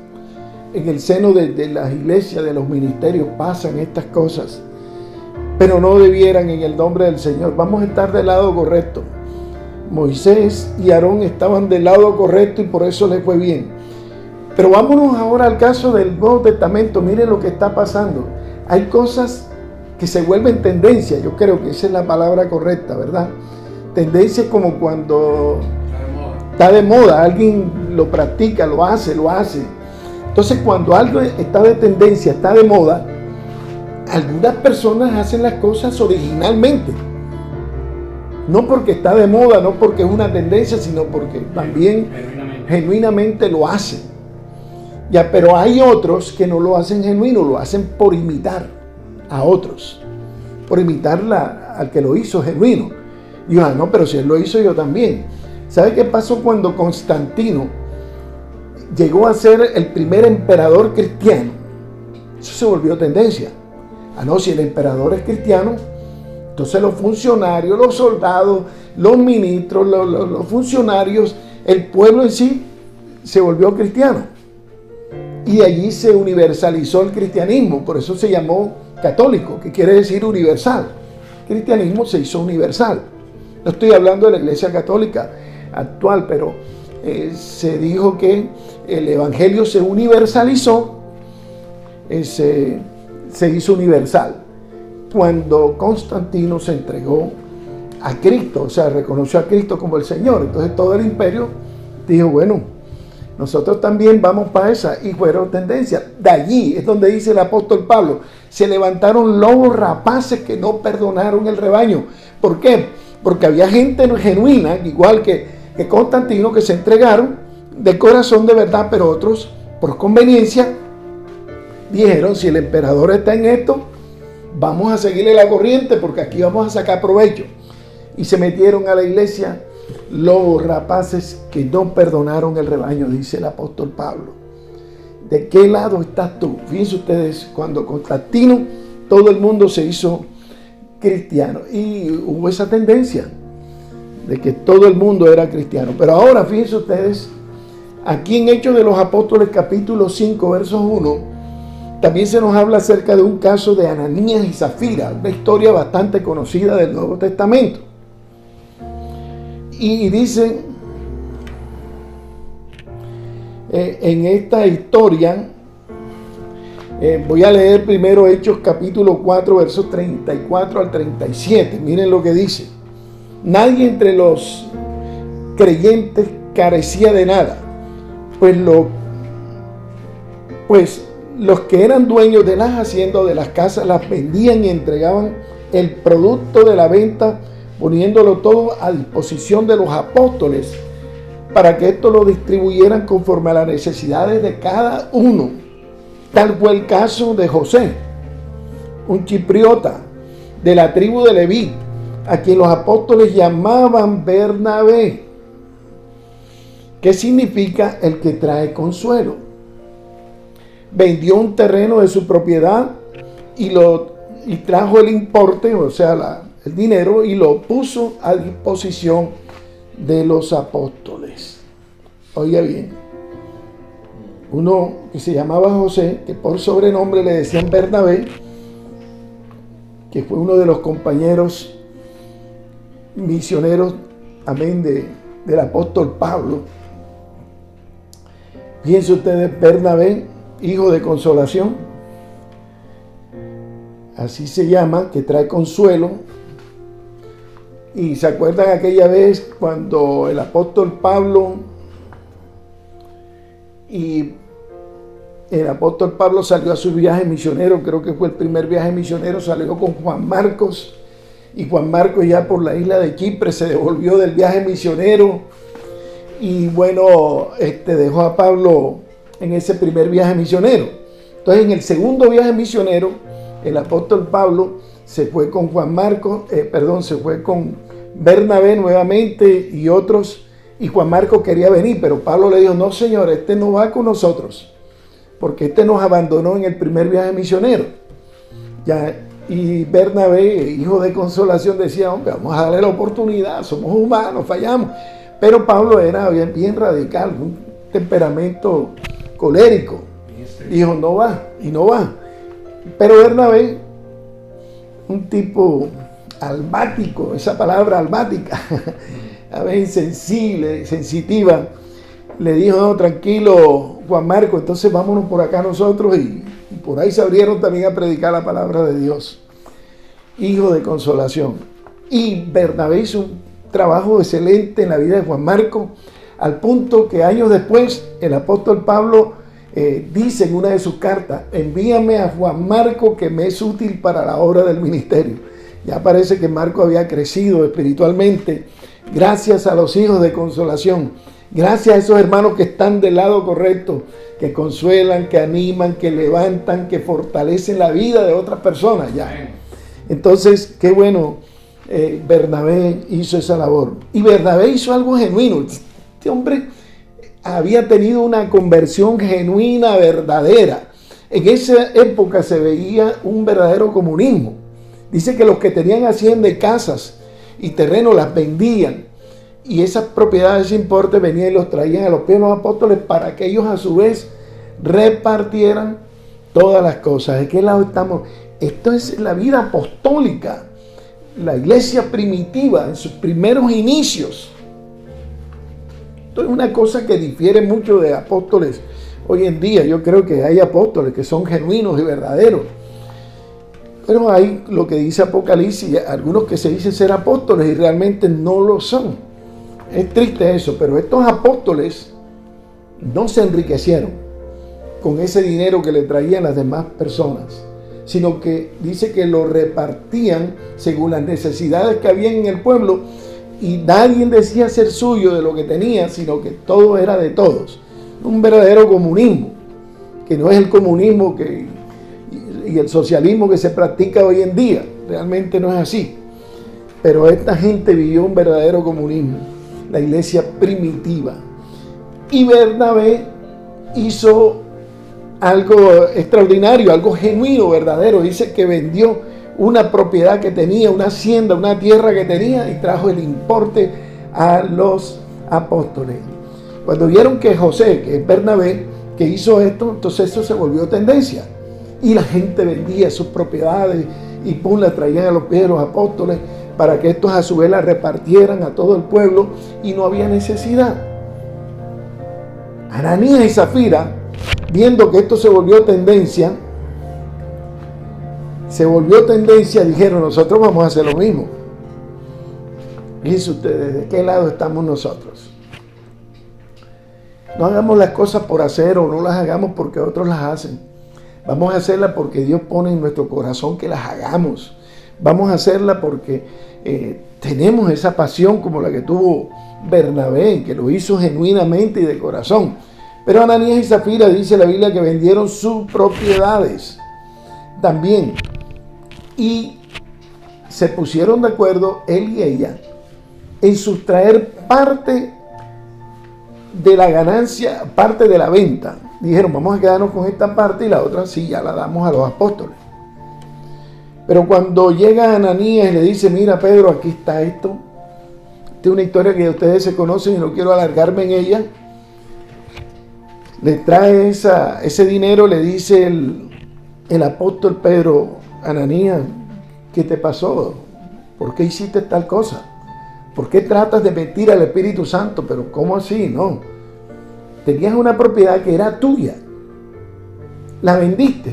En el seno de las iglesias, de los ministerios, pasan estas cosas. Pero no debieran en el nombre del Señor. Vamos a estar del lado correcto. Moisés y Aarón estaban del lado correcto y por eso les fue bien. Pero vámonos ahora al caso del Nuevo Testamento. Miren lo que está pasando. Hay cosas que se vuelven tendencia. Yo creo que esa es la palabra correcta, ¿verdad? Tendencia es como cuando está de moda, alguien lo practica, lo hace. Entonces, cuando algo está de tendencia, está de moda, algunas personas hacen las cosas originalmente. No porque está de moda, no porque es una tendencia, sino porque también genuinamente lo hacen. Ya, pero hay otros que no lo hacen genuino, lo hacen por imitar a otros, por imitar al que lo hizo genuino. Y yo, no, pero si él lo hizo, yo también. ¿Sabe qué pasó cuando Constantino llegó a ser el primer emperador cristiano? Eso se volvió tendencia. No, si el emperador es cristiano, entonces los funcionarios, los soldados, los ministros, los funcionarios, el pueblo en sí se volvió cristiano. Y allí se universalizó el cristianismo, por eso se llamó católico, que quiere decir universal. El cristianismo se hizo universal. No estoy hablando de la Iglesia Católica actual, pero se dijo que el Evangelio se universalizó, se hizo universal cuando Constantino se entregó a Cristo, o sea, reconoció a Cristo como el Señor. Entonces todo el imperio dijo, bueno, nosotros también vamos para esa, y fueron tendencias. De allí es donde dice el apóstol Pablo, se levantaron lobos rapaces que no perdonaron el rebaño. ¿Por qué? Porque había gente genuina, igual que Constantino, que se entregaron de corazón de verdad, pero otros, por conveniencia, dijeron, si el emperador está en esto, vamos a seguirle la corriente porque aquí vamos a sacar provecho. Y se metieron a la iglesia lobos rapaces que no perdonaron el rebaño, dice el apóstol Pablo. ¿De qué lado estás tú? Fíjense ustedes, cuando Constantino, todo el mundo se hizo cristiano y hubo esa tendencia de que todo el mundo era cristiano. Pero ahora fíjense ustedes, aquí en Hechos de los Apóstoles capítulo 5 versos 1 también se nos habla acerca de un caso de Ananías y Zafira, una historia bastante conocida del Nuevo Testamento. Y dice en esta historia, voy a leer primero Hechos capítulo 4 versos 34 al 37. Miren lo que dice. Nadie entre los creyentes carecía de nada, pues los que eran dueños de las haciendas o de las casas las vendían y entregaban el producto de la venta, poniéndolo todo a disposición de los apóstoles para que esto lo distribuyeran conforme a las necesidades de cada uno. Tal fue el caso de José, un chipriota de la tribu de Leví, a quien los apóstoles llamaban Bernabé, que significa el que trae consuelo. Vendió un terreno de su propiedad y trajo el importe, o sea, el dinero, y lo puso a disposición de los apóstoles. Oiga bien, uno que se llamaba José, que por sobrenombre le decían Bernabé, que fue uno de los compañeros misioneros, amén, del apóstol Pablo. Piensen ustedes, Bernabé, hijo de consolación, así se llama, que trae consuelo. Y se acuerdan aquella vez cuando el apóstol Pablo salió a su viaje misionero, creo que fue el primer viaje misionero, salió con Juan Marcos, y Juan Marcos ya por la isla de Chipre se devolvió del viaje misionero, y bueno, dejó a Pablo en ese primer viaje misionero. Entonces en el segundo viaje misionero, el apóstol Pablo se fue con se fue con Bernabé nuevamente y otros, y Juan Marcos quería venir, pero Pablo le dijo, no señor, no va con nosotros, porque nos abandonó en el primer viaje misionero. Y Bernabé, hijo de consolación, decía, hombre, vamos a darle la oportunidad, somos humanos, fallamos. Pero Pablo era bien radical, un temperamento colérico. Dijo, no va, y no va. Pero Bernabé, un tipo almático, esa palabra almática, a ver, insensible, sensitiva, le dijo, no, tranquilo, Juan Marco, entonces vámonos por acá nosotros, y por ahí se abrieron también a predicar la palabra de Dios. Hijo de consolación. Y Bernabé hizo un trabajo excelente en la vida de Juan Marco, al punto que años después el apóstol Pablo dice en una de sus cartas, envíame a Juan Marco que me es útil para la obra del ministerio. Ya parece que Marco había crecido espiritualmente gracias a los hijos de consolación, gracias a esos hermanos que están del lado correcto, que consuelan, que animan, que levantan, que fortalecen la vida de otras personas. Ya. Entonces, qué bueno, Bernabé hizo esa labor. Y Bernabé hizo algo genuino. Este hombre había tenido una conversión genuina, verdadera. En esa época se veía un verdadero comunismo. Dice que los que tenían hacienda y casas y terrenos las vendían, y esas propiedades sin importe venían y los traían a los pies de los apóstoles para que ellos a su vez repartieran todas las cosas. ¿De qué lado estamos? Esto es la vida apostólica, la iglesia primitiva en sus primeros inicios. Esto es una cosa que difiere mucho de apóstoles hoy en día. Yo creo que hay apóstoles que son genuinos y verdaderos, pero hay lo que dice Apocalipsis, algunos que se dicen ser apóstoles y realmente no lo son. Es triste eso, pero estos apóstoles no se enriquecieron con ese dinero que le traían las demás personas, sino que dice que lo repartían según las necesidades que había en el pueblo, y nadie decía ser suyo de lo que tenía, sino que todo era de todos. Un verdadero comunismo, que no es el comunismo y el socialismo que se practica hoy en día. Realmente no es así. Pero esta gente vivió un verdadero comunismo, la iglesia primitiva. Y Bernabé hizo algo extraordinario, algo genuino, verdadero. Dice que vendió una propiedad que tenía, una hacienda, una tierra que tenía, y trajo el importe a los apóstoles. Cuando vieron que José, que es Bernabé, que hizo esto, entonces eso se volvió tendencia. Y la gente vendía sus propiedades y las traían a los pies de los apóstoles para que estos a su vez las repartieran a todo el pueblo, y no había necesidad. Ananías y Zafira, viendo que esto se volvió tendencia, dijeron, nosotros vamos a hacer lo mismo. Fíjense ustedes, ¿de qué lado estamos nosotros? No hagamos las cosas por hacer, o no las hagamos porque otros las hacen. Vamos a hacerlas porque Dios pone en nuestro corazón que las hagamos. Vamos a hacerlas porque tenemos esa pasión como la que tuvo Bernabé, que lo hizo genuinamente y de corazón. Pero Ananías y Zafira, dice la Biblia, que vendieron sus propiedades también, y se pusieron de acuerdo él y ella en sustraer parte de la ganancia, parte de la venta. Dijeron, vamos a quedarnos con esta parte, y la otra sí, ya la damos a los apóstoles. Pero cuando llega Ananías y le dice, mira Pedro, aquí está esto. Esta es una historia que ustedes se conocen y no quiero alargarme en ella. Le trae ese dinero, le dice el apóstol Pedro, Ananías, ¿Qué te pasó? ¿Por qué hiciste tal cosa? ¿Por qué tratas de mentir al Espíritu Santo? Pero ¿cómo así? No. Tenías una propiedad que era tuya. La vendiste.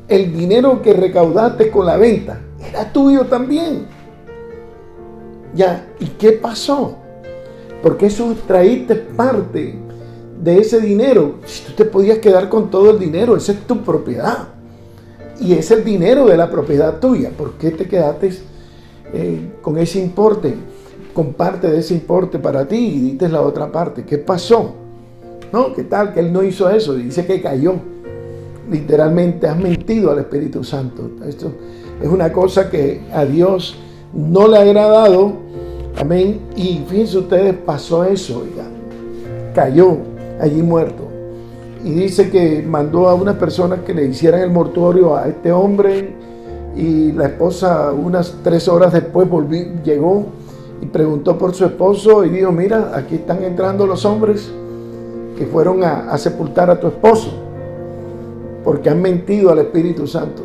El dinero que recaudaste con la venta era tuyo también. Ya, ¿y qué pasó? ¿Por qué sustraíste parte de ese dinero? Si tú te podías quedar con todo el dinero, esa es tu propiedad. Y es el dinero de la propiedad tuya. ¿Por qué te quedaste con ese importe? Con parte de ese importe para ti y diste la otra parte. ¿Qué pasó? ¿No? ¿Qué tal? Que él no hizo eso. Dice que cayó. Literalmente has mentido al Espíritu Santo. Esto es una cosa que a Dios no le ha agradado. Amén. Y fíjense ustedes, pasó eso, oiga. Cayó allí muerto. Y dice que mandó a unas personas que le hicieran el mortuorio a este hombre. Y la esposa, unas 3 horas después, llegó y preguntó por su esposo y dijo: mira, aquí están entrando los hombres que fueron a sepultar a tu esposo, porque han mentido al Espíritu Santo.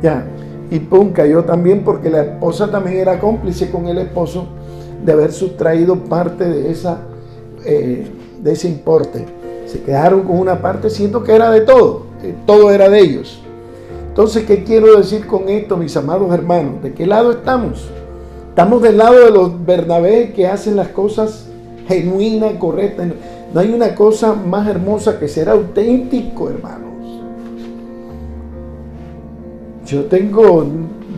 Ya, y pum, cayó también, porque la esposa también era cómplice con el esposo de haber sustraído parte de ese importe. Se quedaron con una parte, siendo que era de todo, todo era de ellos. Entonces, ¿qué quiero decir con esto, mis amados hermanos? ¿De qué lado estamos? Estamos del lado de los Bernabé, que hacen las cosas genuinas, correctas. No hay una cosa más hermosa que ser auténtico, hermanos. Yo tengo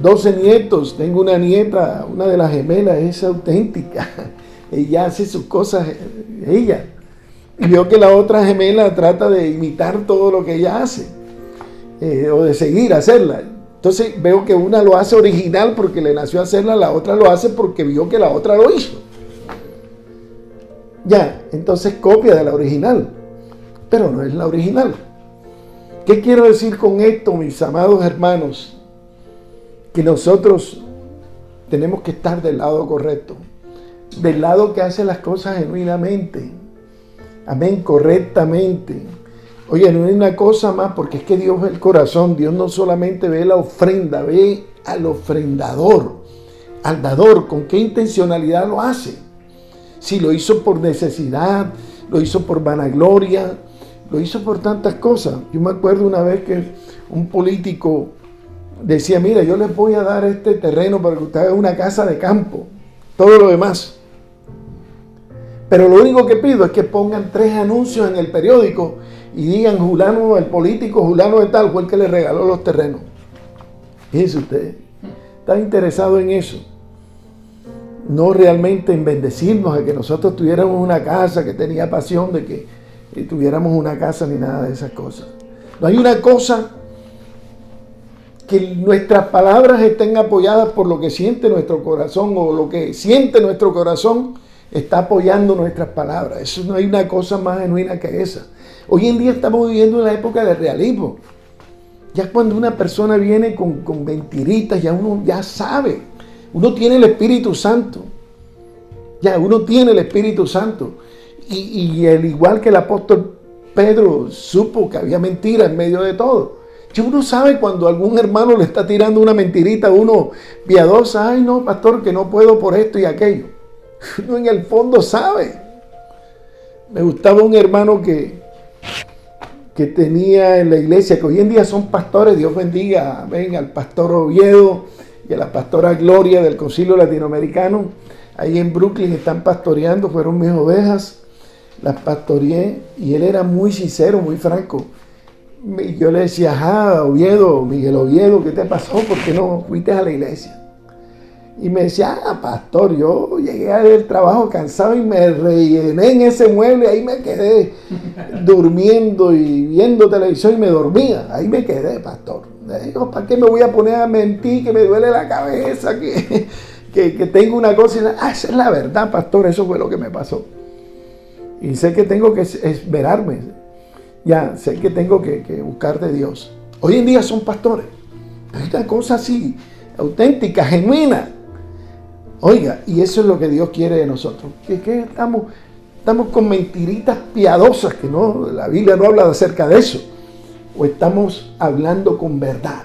12 nietos, tengo una nieta, una de las gemelas es auténtica. Ella hace sus cosas, ella. Y veo que la otra gemela trata de imitar todo lo que ella hace, o de seguir hacerla. Entonces veo que una lo hace original porque le nació hacerla, la otra lo hace porque vio que la otra lo hizo. Ya, entonces copia de la original, pero no es la original. ¿Qué quiero decir con esto, mis amados hermanos? Que nosotros tenemos que estar del lado correcto, del lado que hace las cosas genuinamente. Amén, correctamente. Oye, no hay una cosa más, porque es que Dios ve el corazón. Dios no solamente ve la ofrenda, ve al ofrendador, al dador, con qué intencionalidad lo hace. Si lo hizo por necesidad, lo hizo por vanagloria, lo hizo por tantas cosas. Yo me acuerdo una vez que un político decía: mira, yo les voy a dar este terreno para que ustedes hagan una casa de campo, todo lo demás. Pero lo único que pido es que pongan 3 anuncios en el periódico y digan: Julano, el político Julano de tal fue el que le regaló los terrenos. Fíjense ustedes, está interesado en eso, no realmente en bendecirnos, a que nosotros tuviéramos una casa, que tenía pasión de que tuviéramos una casa, ni nada de esas cosas. No hay una cosa que nuestras palabras estén apoyadas por lo que siente nuestro corazón, o lo que siente nuestro corazón está apoyando nuestras palabras. Eso no hay una cosa más genuina que esa. Hoy en día estamos viviendo una época de realismo. Ya cuando una persona viene con mentiritas, ya uno ya sabe. Uno tiene el Espíritu Santo. Ya uno tiene el Espíritu Santo. Y al igual que el apóstol Pedro supo que había mentira en medio de todo. Ya uno sabe cuando algún hermano le está tirando una mentirita a uno piadosa: ay no, pastor, que no puedo por esto y aquello. Uno en el fondo sabe. Me gustaba un hermano que tenía en la iglesia, que hoy en día son pastores. Dios bendiga, amén, al pastor Oviedo y a la pastora Gloria del Concilio Latinoamericano. Ahí en Brooklyn están pastoreando, fueron mis ovejas, las pastoreé, y él era muy sincero, muy franco. Yo le decía: ajá, Oviedo, Miguel Oviedo, ¿qué te pasó? ¿Por qué no fuiste a la iglesia? Y me decía: pastor, yo llegué del trabajo cansado y me rellené en ese mueble, ahí me quedé durmiendo y viendo televisión y me dormía. Ahí me quedé, pastor. Digo: ¿para qué me voy a poner a mentir? Que me duele la cabeza, que tengo una cosa. Esa es la verdad, pastor, eso fue lo que me pasó. Y sé que tengo que esperarme. Ya, sé que tengo que buscar de Dios. Hoy en día son pastores. Es una cosa así, auténtica, genuina. Oiga, y eso es lo que Dios quiere de nosotros. Que estamos con mentiritas piadosas, que no, la Biblia no habla acerca de eso. O estamos hablando con verdad.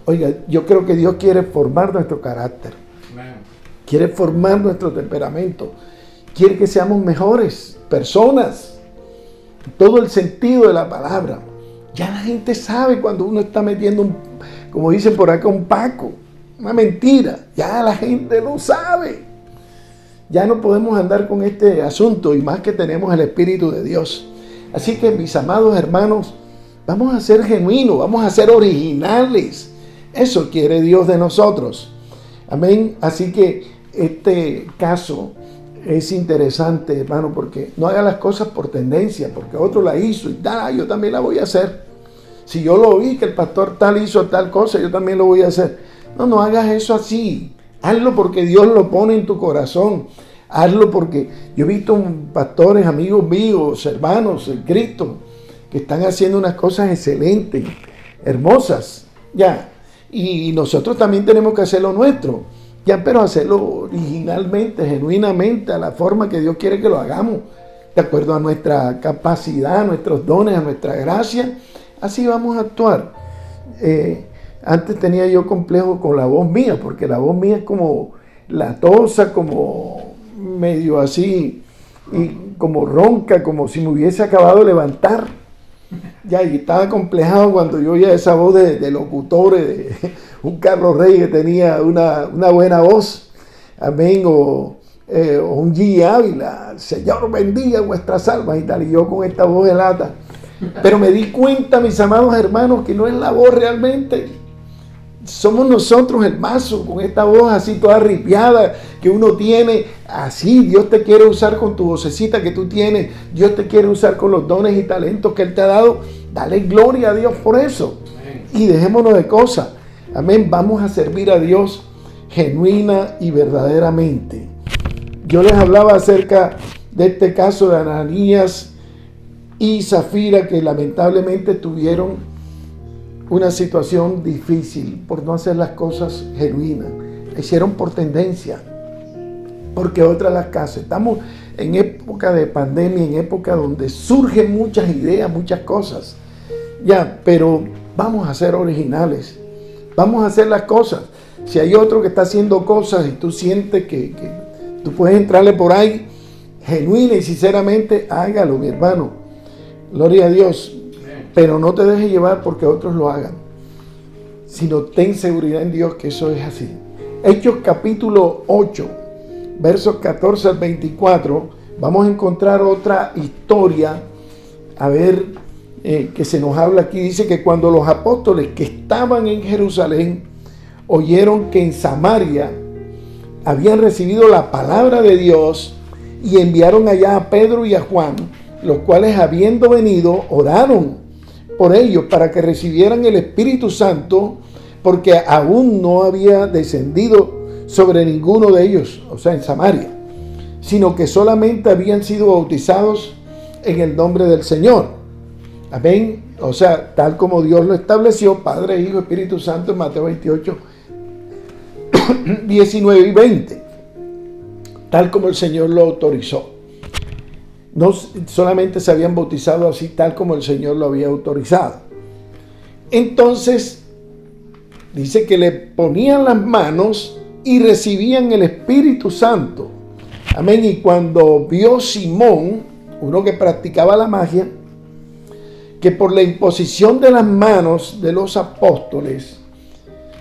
Oiga, yo creo que Dios quiere formar nuestro carácter. Quiere formar nuestro temperamento. Quiere que seamos mejores personas. Todo el sentido de la palabra. Ya la gente sabe cuando uno está metiendo, como dicen por acá, un paco, una mentira. Ya la gente lo sabe. Ya no podemos andar con este asunto, y más que tenemos el Espíritu de Dios. Así que, mis amados hermanos, vamos a ser genuinos, vamos a ser originales. Eso quiere Dios de nosotros. Amén. Así que este caso es interesante, hermano, porque no haga las cosas por tendencia, porque otro la hizo y tal, yo también la voy a hacer. Si yo lo vi que el pastor tal hizo tal cosa, yo también lo voy a hacer. No hagas eso así. Hazlo porque Dios lo pone en tu corazón. Hazlo porque yo he visto pastores, amigos míos, hermanos en Cristo, que están haciendo unas cosas excelentes, hermosas, ya. Y nosotros también tenemos que hacer lo nuestro, ya, pero hacerlo originalmente, genuinamente, a la forma que Dios quiere que lo hagamos, de acuerdo a nuestra capacidad, a nuestros dones, a nuestra gracia. Así vamos a actuar. Antes tenía yo complejo con la voz mía, porque la voz mía es como latosa, como medio así, y como ronca, como si me hubiese acabado de levantar. Ya, y estaba complejado cuando yo oía esa voz de locutor, de un Carlos Rey que tenía una buena voz, amén, o un G. Ávila, Señor bendiga vuestras almas y tal, y yo con esta voz de lata. Pero me di cuenta, mis amados hermanos, que no es la voz realmente. Somos nosotros el mazo, con esta voz así toda ripiada que uno tiene. Así Dios te quiere usar con tu vocecita que tú tienes. Dios te quiere usar con los dones y talentos que Él te ha dado. Dale gloria a Dios por eso. Amén. Y dejémonos de cosas. Amén. Vamos a servir a Dios genuina y verdaderamente. Yo les hablaba acerca de este caso de Ananías y Zafira, que lamentablemente tuvieron una situación difícil por no hacer las cosas genuinas. La hicieron por tendencia, porque otras las casas. Estamos en época de pandemia, en época donde surgen muchas ideas, muchas cosas. Ya, pero vamos a ser originales. Vamos a hacer las cosas. Si hay otro que está haciendo cosas y tú sientes que tú puedes entrarle por ahí, genuina y sinceramente, hágalo, mi hermano. Gloria a Dios. Pero no te dejes llevar porque otros lo hagan, sino ten seguridad en Dios que eso es así. Hechos capítulo 8, versos 14 al 24, vamos a encontrar otra historia, a ver, que se nos habla aquí. Dice que cuando los apóstoles que estaban en Jerusalén oyeron que en Samaria habían recibido la palabra de Dios, y enviaron allá a Pedro y a Juan, los cuales, habiendo venido, oraron por ellos para que recibieran el Espíritu Santo, porque aún no había descendido sobre ninguno de ellos, o sea, en Samaria, sino que solamente habían sido bautizados en el nombre del Señor. Amén. O sea, tal como Dios lo estableció, Padre, Hijo, Espíritu Santo, en Mateo 28, 19 y 20, tal como el Señor lo autorizó. No solamente se habían bautizado así, tal como el Señor lo había autorizado. Entonces, dice que le ponían las manos y recibían el Espíritu Santo. Amén. Y cuando vio Simón, uno que practicaba la magia, que por la imposición de las manos de los apóstoles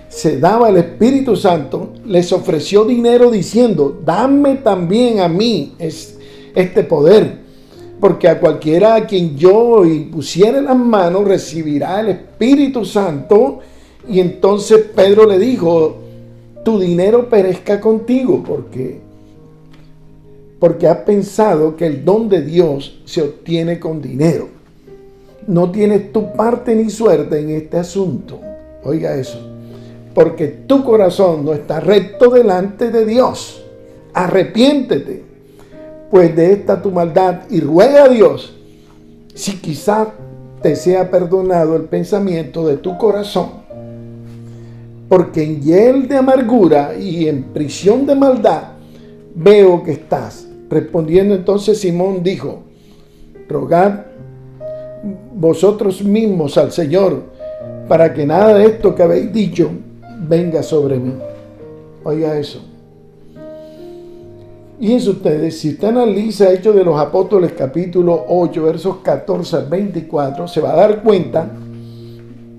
se daba el Espíritu Santo, les ofreció dinero diciendo: dame también a mí este poder, porque a cualquiera a quien yo impusiere las manos recibirá el Espíritu Santo. Y entonces Pedro le dijo: tu dinero perezca contigo, porque has pensado que el don de Dios se obtiene con dinero. No tienes tu parte ni suerte en este asunto. Oiga eso, porque tu corazón no está recto delante de Dios. Arrepiéntete pues de esta tu maldad y ruega a Dios si quizá te sea perdonado el pensamiento de tu corazón, porque en hiel de amargura y en prisión de maldad veo que estás. Respondiendo entonces Simón dijo: rogad vosotros mismos al Señor para que nada de esto que habéis dicho venga sobre mí. Oiga eso. Fíjense ustedes, si usted analiza Hechos de los Apóstoles capítulo 8, versos 14 al 24, se va a dar cuenta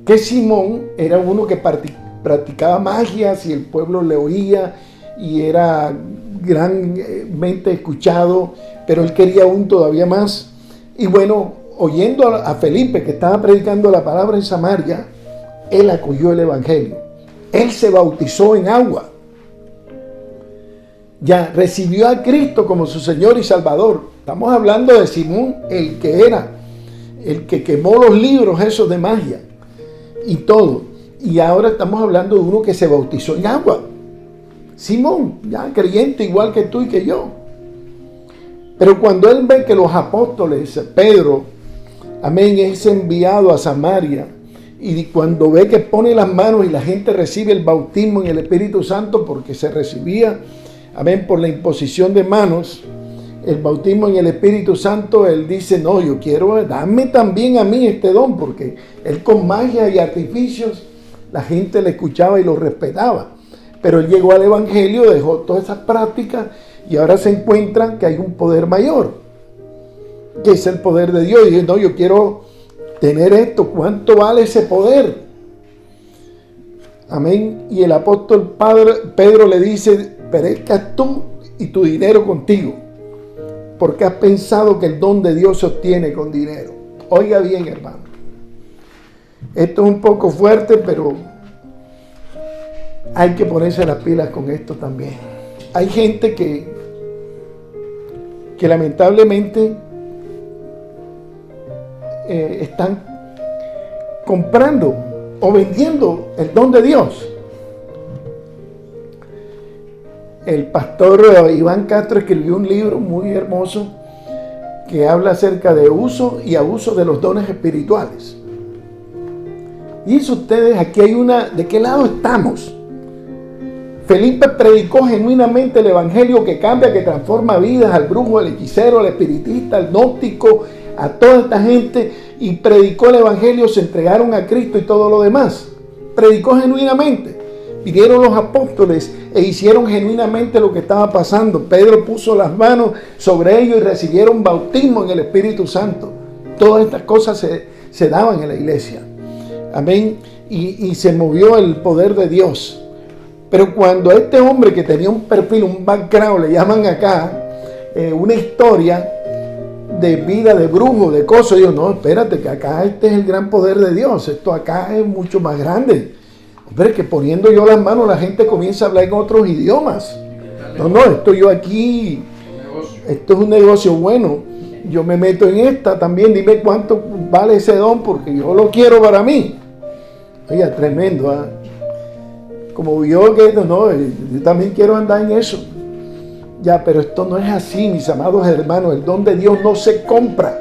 que Simón era uno que practicaba magia, si el pueblo le oía y era grandemente escuchado, pero él quería aún todavía más. Y bueno, oyendo a Felipe que estaba predicando la palabra en Samaria, él acogió el evangelio. Él se bautizó en agua. Ya recibió a Cristo como su Señor y Salvador. Estamos hablando de Simón, el que quemó los libros esos de magia y todo. Y ahora estamos hablando de uno que se bautizó en agua. Simón, ya creyente igual que tú y que yo. Pero cuando él ve que los apóstoles, Pedro, amén, es enviado a Samaria, y cuando ve que pone las manos y la gente recibe el bautismo en el Espíritu Santo, porque se recibía, amén, por la imposición de manos, el bautismo en el Espíritu Santo, él dice, no, yo quiero, dame también a mí este don, porque él con magia y artificios, la gente le escuchaba y lo respetaba. Pero él llegó al Evangelio, dejó todas esas prácticas y ahora se encuentran que hay un poder mayor, que es el poder de Dios. Y dice, no, yo quiero tener esto, ¿cuánto vale ese poder? Amén. Y el apóstol Pedro le dice, perezcas tú y tu dinero contigo, porque has pensado que el don de Dios se obtiene con dinero. Oiga bien, hermano, esto es un poco fuerte, pero hay que ponerse las pilas con esto también. Hay gente que lamentablemente están comprando o vendiendo el don de Dios. El pastor Iván Castro escribió un libro muy hermoso que habla acerca de uso y abuso de los dones espirituales. Y eso ustedes, aquí hay una, ¿de qué lado estamos? Felipe predicó genuinamente el evangelio que cambia, que transforma vidas, al brujo, al hechicero, al espiritista, al gnóstico, a toda esta gente, y predicó el evangelio, se entregaron a Cristo y todo lo demás. Predicó genuinamente. Vinieron los apóstoles e hicieron genuinamente lo que estaba pasando. Pedro puso las manos sobre ellos y recibieron bautismo en el Espíritu Santo. Todas estas cosas se daban en la iglesia. Amén. Y se movió el poder de Dios. Pero cuando este hombre que tenía un perfil, un background, le llaman acá, una historia de vida de brujo, de cosas, yo no, espérate, que acá este es el gran poder de Dios, esto acá es mucho más grande. Hombre, que poniendo yo las manos la gente comienza a hablar en otros idiomas. No, esto yo aquí, esto es un negocio bueno, yo me meto en esta también, dime cuánto vale ese don porque yo lo quiero para mí. Oiga, tremendo, ¿eh? Como yo que no, yo también quiero andar en eso. Ya, pero esto no es así, mis amados hermanos. El don de Dios no se compra.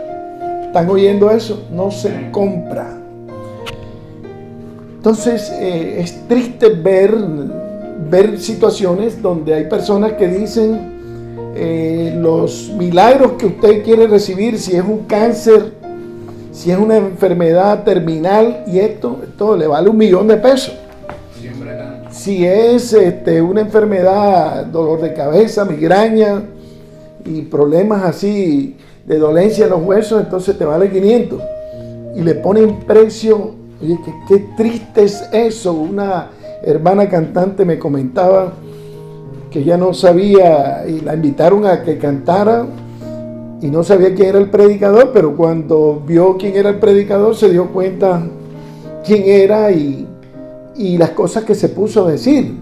¿Están oyendo eso? No se compra. Entonces, es triste ver situaciones donde hay personas que dicen los milagros que usted quiere recibir, si es un cáncer, si es una enfermedad terminal, y esto le vale $1 millón de pesos. Si es una enfermedad, dolor de cabeza, migraña y problemas así de dolencia en los huesos, entonces te vale 500. Y le ponen precio. Oye, qué triste es eso. Una hermana cantante me comentaba que ella no sabía, y la invitaron a que cantara y no sabía quién era el predicador, pero cuando vio quién era el predicador se dio cuenta quién era y las cosas que se puso a decir,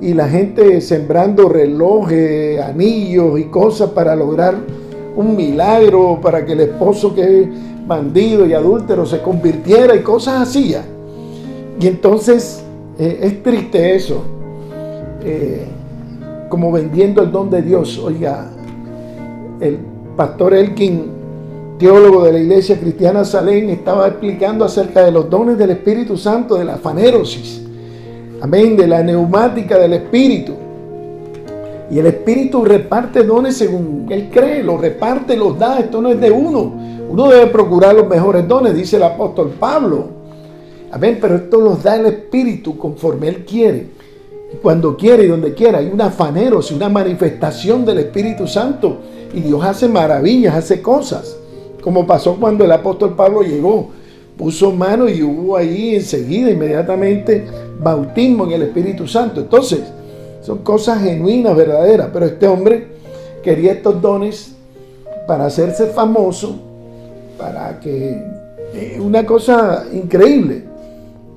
y la gente sembrando relojes, anillos y cosas para lograr un milagro, para que el esposo que es bandido y adúltero se convirtiera y cosas así ya. Y entonces es triste eso, como vendiendo el don de Dios. Oiga, el pastor Elkin, teólogo de la Iglesia Cristiana Salem, estaba explicando acerca de los dones del Espíritu Santo, de la fanerosis, amén, de la neumática del Espíritu. Y el Espíritu reparte dones según Él cree, los reparte, los da. Esto no es de uno. Uno debe procurar los mejores dones, dice el apóstol Pablo. Amén, pero esto los da el Espíritu conforme Él quiere. Y cuando quiere y donde quiera, hay un afaneros y una manifestación del Espíritu Santo. Y Dios hace maravillas, hace cosas. Como pasó cuando el apóstol Pablo llegó. Puso mano y hubo ahí enseguida, inmediatamente, bautismo en el Espíritu Santo. Entonces, son cosas genuinas, verdaderas. Pero este hombre quería estos dones para hacerse famoso, para que... una cosa increíble,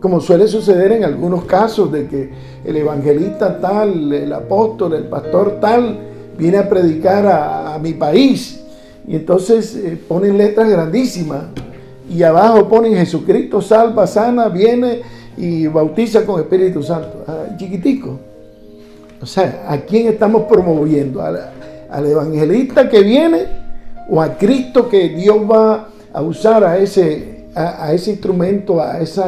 como suele suceder en algunos casos, de que el evangelista tal, el apóstol, el pastor tal, viene a predicar a mi país. Y entonces ponen letras grandísimas. Y abajo ponen Jesucristo salva, sana, viene y bautiza con Espíritu Santo. Chiquitico. O sea, ¿a quién estamos promoviendo? ¿Al evangelista que viene o a Cristo que Dios va a usar a ese instrumento, a ese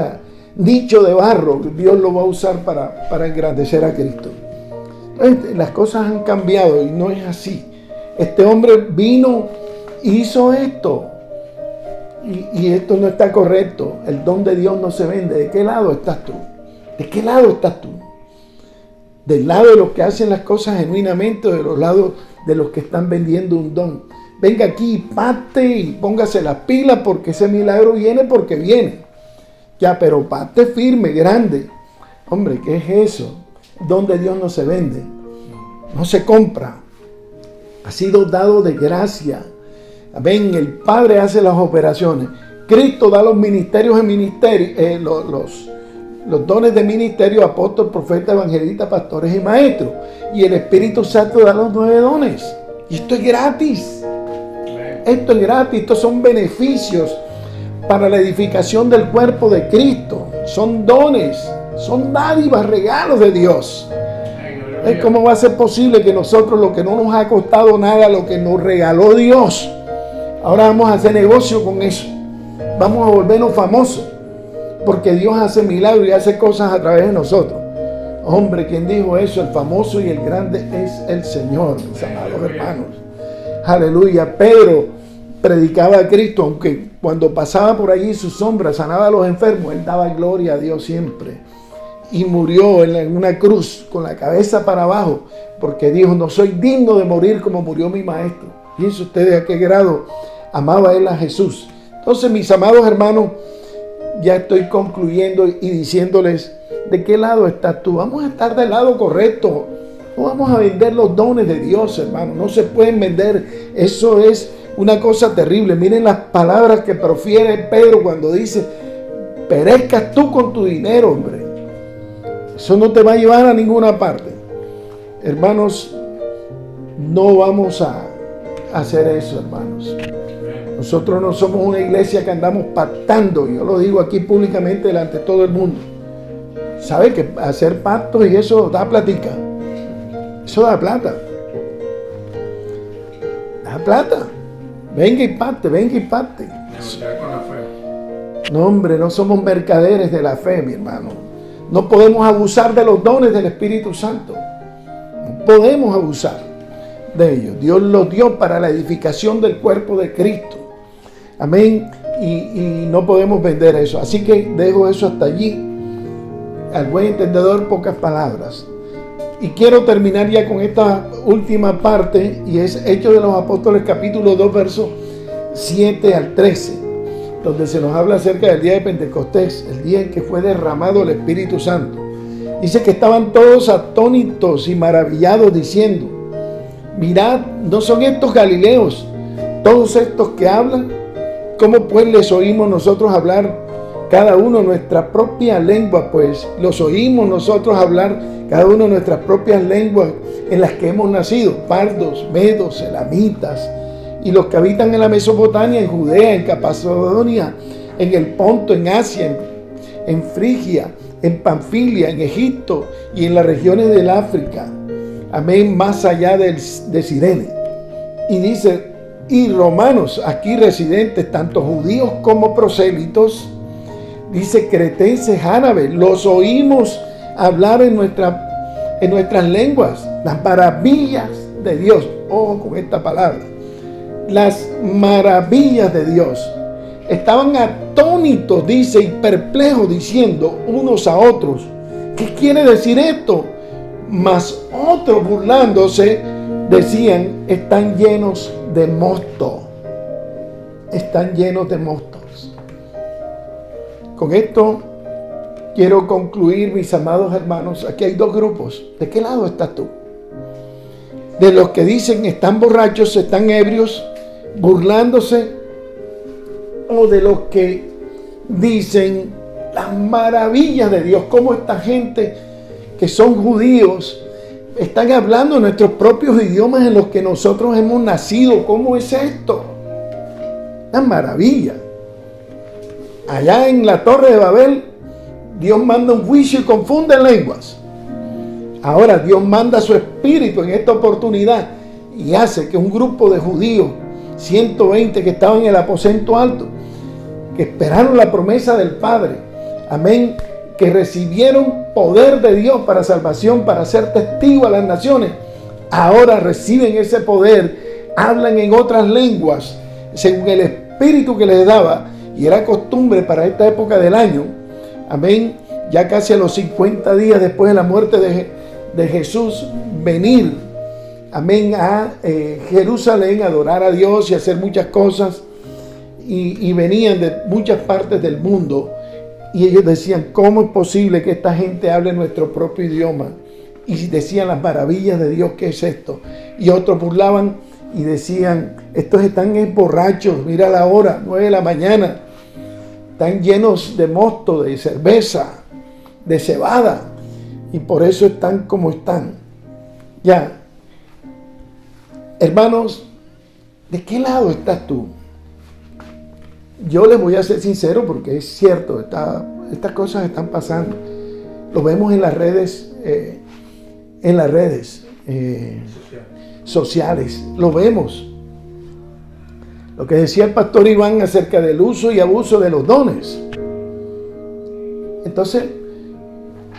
nicho de barro? Dios lo va a usar para engrandecer a Cristo. Entonces, las cosas han cambiado y no es así. Este hombre vino y hizo esto. Y esto no está correcto. El don de Dios no se vende. ¿De qué lado estás tú? ¿De qué lado estás tú? ¿Del lado de los que hacen las cosas genuinamente o de los lados de los que están vendiendo un don? Venga aquí, pacte y póngase las pilas porque ese milagro viene porque viene. Ya, pero pacte firme, grande. Hombre, ¿qué es eso? El don de Dios no se vende. No se compra. Ha sido dado de gracia. Amén. El Padre hace las operaciones. Cristo da los ministerios en ministerio, los dones de ministerio, apóstol, profeta, evangelista, pastores y maestros. Y el Espíritu Santo da los 9 dones. Y esto es gratis. Esto es gratis. Estos son beneficios para la edificación del cuerpo de Cristo. Son dones, son dádivas, regalos de Dios. ¿Cómo va a ser posible que nosotros, lo que no nos ha costado nada, lo que nos regaló Dios, ahora vamos a hacer negocio con eso? Vamos a volvernos famosos, porque Dios hace milagros y hace cosas a través de nosotros. Hombre, ¿quién dijo eso? El famoso y el grande es el Señor, mis amados hermanos. Aleluya. Pedro predicaba a Cristo, aunque cuando pasaba por allí su sombra sanaba a los enfermos, él daba gloria a Dios siempre. Y murió en una cruz con la cabeza para abajo, porque dijo: no soy digno de morir como murió mi maestro. Fíjense ustedes a qué grado amaba él a Jesús. Entonces, mis amados hermanos, ya estoy concluyendo y diciéndoles: ¿de qué lado estás tú? Vamos a estar del lado correcto. No vamos a vender los dones de Dios, hermano. No se pueden vender. Eso es una cosa terrible. Miren las palabras que profiere Pedro cuando dice: perezcas tú con tu dinero, hombre. Eso no te va a llevar a ninguna parte. Hermanos, no vamos a hacer eso, hermanos. Nosotros no somos una iglesia que andamos pactando. Yo lo digo aquí públicamente delante de todo el mundo. ¿Sabe que hacer pactos y eso da platica? Eso da plata. Da plata. Venga y pacte, venga y pacte. Negociar con la fe. No, hombre, no somos mercaderes de la fe, mi hermano. No podemos abusar de los dones del Espíritu Santo. No podemos abusar de ellos. Dios los dio para la edificación del cuerpo de Cristo. Amén. Y no podemos vender eso. Así que dejo eso hasta allí. Al buen entendedor, pocas palabras. Y quiero terminar ya con esta última parte, y es Hechos de los Apóstoles, capítulo 2, versos 7 al 13. Donde se nos habla acerca del día de Pentecostés, el día en que fue derramado el Espíritu Santo. Dice que estaban todos atónitos y maravillados diciendo: mirad, ¿no son estos galileos todos estos que hablan? ¿Cómo pues les oímos nosotros hablar cada uno nuestra propia lengua? Pues los oímos nosotros hablar cada uno nuestras propias lenguas en las que hemos nacido: pardos, medos, elamitas, y los que habitan en la Mesopotamia, en Judea, en Capadocia, en el Ponto, en Asia, en Frigia, en Panfilia, en Egipto y en las regiones del África. Amén, más allá de Cirene. Y dice: y romanos aquí residentes, tanto judíos como prosélitos, dice cretenses, árabes, los oímos hablar en nuestras lenguas las maravillas de Dios. Ojo con esta palabra. Las maravillas de Dios. estaban atónitos, dice, y perplejos, diciendo unos a otros: ¿qué quiere decir esto? Mas otros, burlándose, decían: están llenos de mosto. Están llenos de mostos. Con esto quiero concluir, mis amados hermanos. Aquí hay dos grupos. ¿De qué lado estás tú? De los que dicen están borrachos, están ebrios, burlándose, o de los que dicen las maravillas de Dios. Cómo esta gente que son judíos están hablando nuestros propios idiomas en los que nosotros hemos nacido. ¿Cómo es esto? Una maravilla. Allá en la Torre de Babel, Dios manda un juicio y confunde lenguas. Ahora Dios manda su espíritu en esta oportunidad y hace que un grupo de judíos, 120 que estaban en el aposento alto, que esperaron la promesa del Padre, amén, que recibieron poder de Dios para salvación, para ser testigos a las naciones, ahora reciben ese poder, hablan en otras lenguas, según el espíritu que les daba, y era costumbre para esta época del año, amén, ya casi a los 50 días después de la muerte de Jesús, venir, amén, a Jerusalén, a adorar a Dios y hacer muchas cosas, y venían de muchas partes del mundo, y ellos decían: ¿cómo es posible que esta gente hable nuestro propio idioma? Y decían las maravillas de Dios. ¿Qué es esto? Y otros burlaban y decían: estos están borrachos, mira la hora, 9 de la mañana, están llenos de mosto, de cerveza, de cebada, y por eso están como están. Ya, hermanos, ¿de qué lado estás tú? Yo les voy a ser sincero, porque es cierto, estas cosas están pasando. Lo vemos en las redes, sociales. Lo vemos. Lo que decía el pastor Iván acerca del uso y abuso de los dones. Entonces,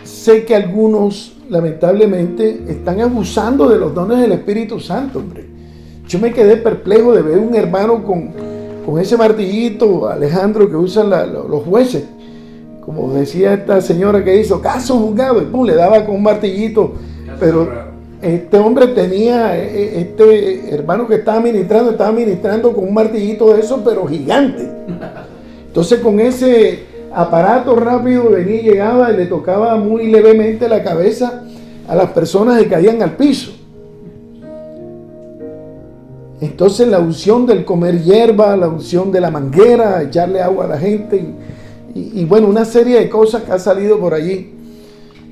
sé que algunos, lamentablemente, están abusando de los dones del Espíritu Santo, hombre. Yo me quedé perplejo de ver un hermano con ese martillito, Alejandro, que usan los jueces. Como decía esta señora que hizo caso juzgado, y pum, le daba con un martillito. Pero este hombre tenía, este hermano que estaba ministrando con un martillito de esos, pero gigante. Entonces, con ese aparato rápido venía y llegaba y le tocaba muy levemente la cabeza a las personas que caían al piso. Entonces, la unción del comer hierba, la unción de la manguera, echarle agua a la gente y bueno, una serie de cosas que ha salido por allí,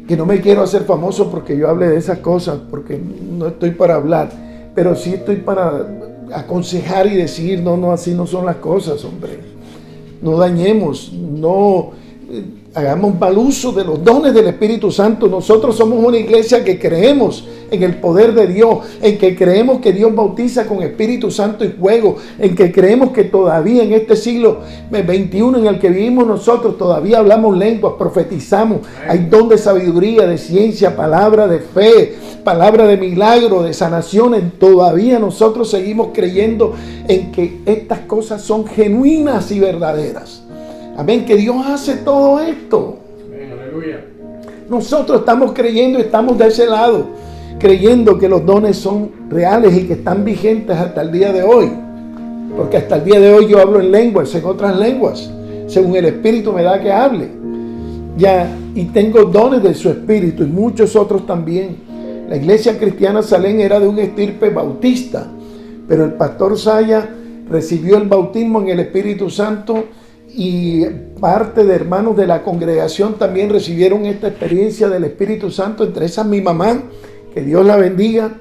que no me quiero hacer famoso porque yo hable de esas cosas, porque no estoy para hablar, pero sí estoy para aconsejar y decir: no, así no son las cosas, hombre. No dañemos, no hagamos mal uso de los dones del Espíritu Santo. Nosotros somos una iglesia que creemos en el poder de Dios, en que creemos que Dios bautiza con Espíritu Santo y fuego, en que creemos que todavía en este siglo XXI en el que vivimos nosotros todavía hablamos lenguas, profetizamos, hay don de sabiduría, de ciencia, palabra de fe, palabra de milagro, de sanaciones. Todavía nosotros seguimos creyendo en que estas cosas son genuinas y verdaderas. Amén, que Dios hace todo esto. Amén, aleluya. Nosotros estamos creyendo, estamos de ese lado, creyendo que los dones son reales y que están vigentes hasta el día de hoy. Porque hasta el día de hoy yo hablo en lenguas, en otras lenguas, según el Espíritu me da que hable. Ya, y tengo dones de su Espíritu y muchos otros también. La iglesia cristiana Salem era de un estirpe bautista, pero el pastor Saya recibió el bautismo en el Espíritu Santo, y parte de hermanos de la congregación también recibieron esta experiencia del Espíritu Santo. Entre esas mi mamá, que Dios la bendiga,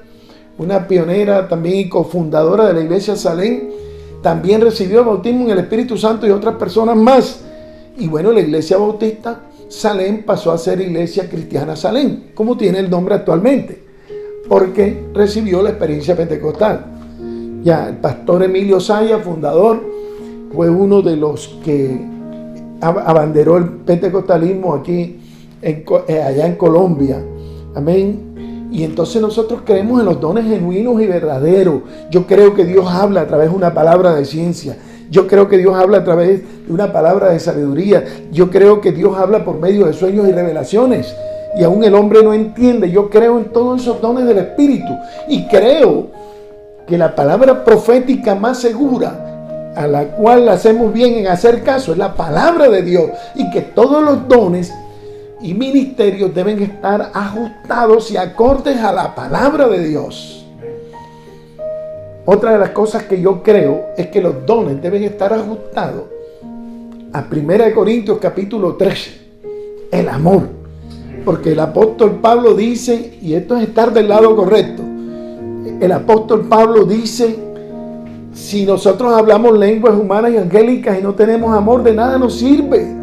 una pionera también y cofundadora de la iglesia Salem, también recibió el bautismo en el Espíritu Santo, y otras personas más. Y bueno, la iglesia bautista Salem pasó a ser iglesia cristiana Salem, como tiene el nombre actualmente, porque recibió la experiencia pentecostal. Ya el pastor Emilio Saya, fundador, fue uno de los que abanderó el pentecostalismo aquí, allá en Colombia. Amén. Y entonces nosotros creemos en los dones genuinos y verdaderos. Yo creo que Dios habla a través de una palabra de ciencia. Yo creo que Dios habla a través de una palabra de sabiduría. Yo creo que Dios habla por medio de sueños y revelaciones. Y aún el hombre no entiende. Yo creo en todos esos dones del Espíritu. Y creo que la palabra profética más segura, a la cual hacemos bien en hacer caso, es la palabra de Dios. Y que todos los dones y ministerios deben estar ajustados y acordes a la palabra de Dios. Otra de las cosas que yo creo es que los dones deben estar ajustados a 1 Corintios capítulo 13, el amor. Porque el apóstol Pablo dice, y esto es estar del lado correcto, el apóstol Pablo dice, si nosotros hablamos lenguas humanas y angélicas y no tenemos amor, de nada nos sirve.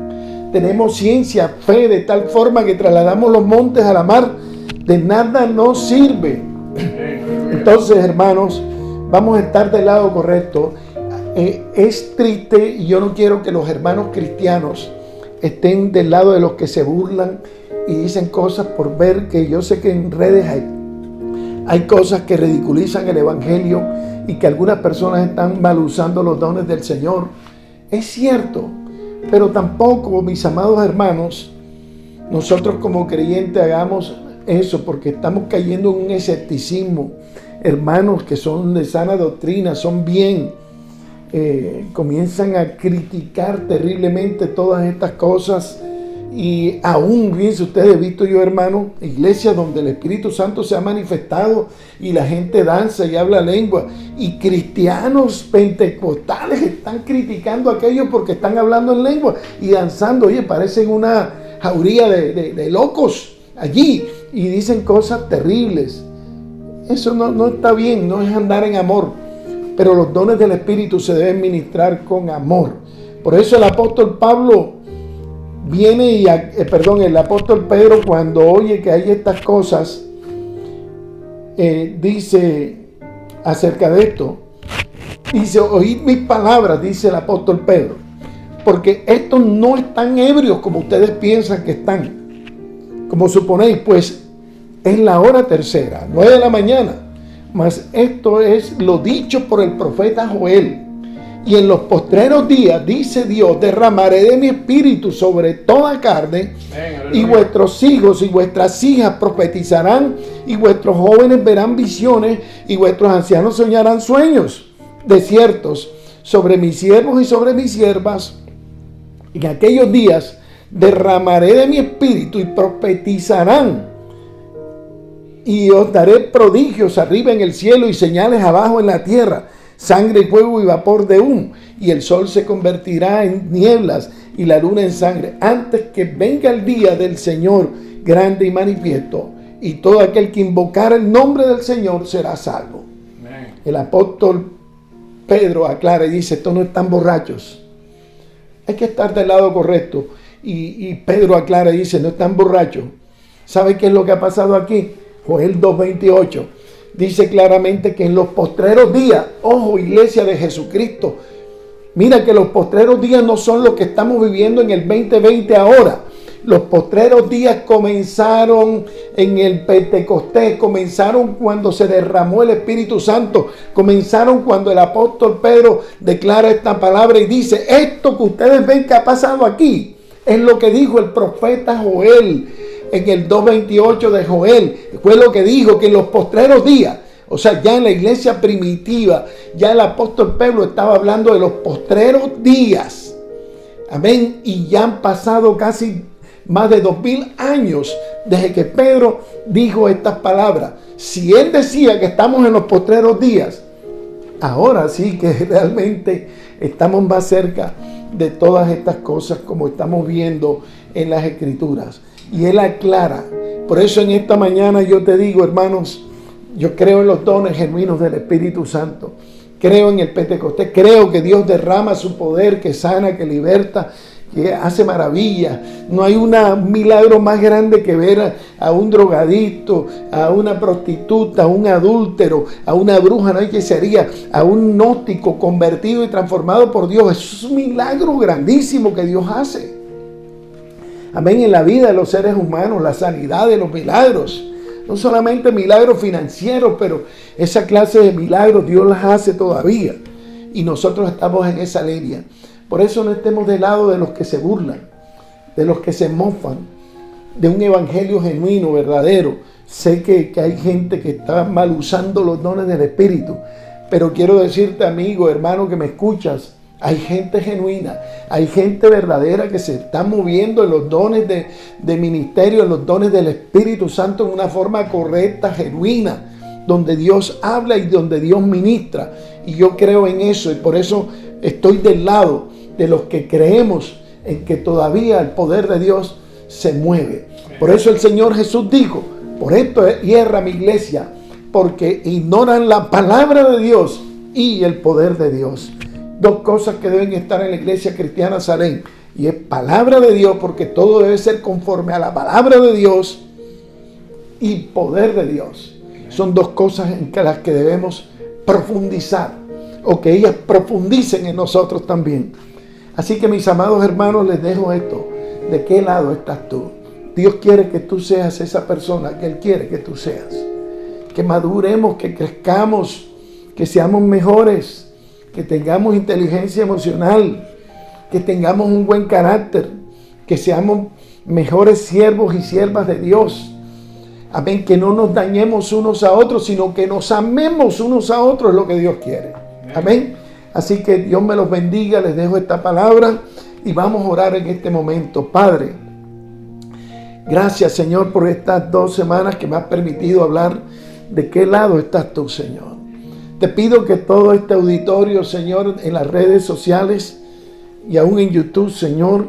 Tenemos ciencia, fe, de tal forma que trasladamos los montes a la mar, de nada nos sirve. Entonces, hermanos, vamos a estar del lado correcto. Es triste y yo no quiero que los hermanos cristianos estén del lado de los que se burlan y dicen cosas por ver, que yo sé que en redes hay cosas que ridiculizan el evangelio y que algunas personas están mal usando los dones del Señor. Es cierto, pero tampoco, mis amados hermanos, nosotros como creyentes hagamos eso, porque estamos cayendo en un escepticismo. Hermanos que son de sana doctrina, son bien, comienzan a criticar terriblemente todas estas cosas. Y aún, fíjense ustedes, he visto yo, hermano, iglesias donde el Espíritu Santo se ha manifestado y la gente danza y habla lengua, y cristianos pentecostales están criticando a aquellos porque están hablando en lengua y danzando. Oye, parecen una jauría de locos allí y dicen cosas terribles. Eso no está bien, no es andar en amor. Pero los dones del Espíritu se deben ministrar con amor. Por eso el apóstol Pablo viene el apóstol Pedro, cuando oye que hay estas cosas, dice acerca de esto, dice, oíd mis palabras, dice el apóstol Pedro, porque estos no están ebrios como ustedes piensan que están, como suponéis, pues es la hora tercera, 9 de la mañana. Mas esto es lo dicho por el profeta Joel. Y en los postreros días, dice Dios, derramaré de mi espíritu sobre toda carne, y vuestros hijos y vuestras hijas profetizarán, y vuestros jóvenes verán visiones, y vuestros ancianos soñarán sueños desiertos. Sobre mis siervos y sobre mis siervas, en aquellos días derramaré de mi espíritu y profetizarán. Y os daré prodigios arriba en el cielo y señales abajo en la tierra, sangre, fuego y vapor de humo, y el sol se convertirá en nieblas y la luna en sangre, antes que venga el día del Señor grande y manifiesto, y todo aquel que invocara el nombre del Señor será salvo. Amén. El apóstol Pedro aclara y dice, estos no están borrachos. Hay que estar del lado correcto. Y Pedro aclara y dice, no están borrachos. ¿Sabe qué es lo que ha pasado aquí? Joel 2:28 dice claramente que en los postreros días, ojo, iglesia de Jesucristo, mira que los postreros días no son los que estamos viviendo en el 2020 ahora. Los postreros días comenzaron en el Pentecostés, comenzaron cuando se derramó el Espíritu Santo, comenzaron cuando el apóstol Pedro declara esta palabra y dice, esto que ustedes ven que ha pasado aquí, es lo que dijo el profeta Joel. En el 2:28 de Joel, fue lo que dijo, que en los postreros días, o sea, ya en la iglesia primitiva, ya el apóstol Pedro estaba hablando de los postreros días. Amén. Y ya han pasado casi más de 2000 años desde que Pedro dijo estas palabras. Si él decía que estamos en los postreros días, ahora sí que realmente estamos más cerca de todas estas cosas como estamos viendo en las Escrituras. Y él aclara. Por eso en esta mañana yo te digo, hermanos, yo creo en los dones genuinos del Espíritu Santo. Creo en el Pentecostés. Creo que Dios derrama su poder, que sana, que liberta, que hace maravillas. No hay un milagro más grande que ver a un drogadicto, a una prostituta, a un adúltero, a una bruja, no hay que sería, a un gnóstico convertido y transformado por Dios. Eso es un milagro grandísimo que Dios hace. Amén, en la vida de los seres humanos, la sanidad de los milagros. No solamente milagros financieros, pero esa clase de milagros Dios las hace todavía. y nosotros estamos en esa línea. Por eso no estemos del lado de los que se burlan, de los que se mofan de un evangelio genuino, verdadero. Sé que hay gente que está mal usando los dones del Espíritu, pero quiero decirte, amigo, hermano, que me escuchas, hay gente genuina, hay gente verdadera que se está moviendo en los dones de ministerio, en los dones del Espíritu Santo en una forma correcta, genuina, donde Dios habla y donde Dios ministra. Y yo creo en eso, y por eso estoy del lado de los que creemos en que todavía el poder de Dios se mueve. Por eso el Señor Jesús dijo: por esto hierra mi iglesia, porque ignoran la palabra de Dios y el poder de Dios. Dos cosas que deben estar en la iglesia cristiana Salem, y es palabra de Dios, porque todo debe ser conforme a la palabra de Dios, y poder de Dios. Son dos cosas en las que debemos profundizar, o que ellas profundicen en nosotros también. Así que, mis amados hermanos, les dejo esto: ¿de qué lado estás tú? Dios quiere que tú seas esa persona que Él quiere que tú seas. Que maduremos, que crezcamos, que seamos mejores, que tengamos inteligencia emocional, que tengamos un buen carácter, que seamos mejores siervos y siervas de Dios. Amén, que no nos dañemos unos a otros, sino que nos amemos unos a otros, es lo que Dios quiere. Amén. Así que Dios me los bendiga, les dejo esta palabra y vamos a orar en este momento. Padre, gracias, Señor, por estas 2 semanas que me has permitido hablar de qué lado estás tú, Señor. Te pido que todo este auditorio, Señor, en las redes sociales y aún en YouTube, Señor,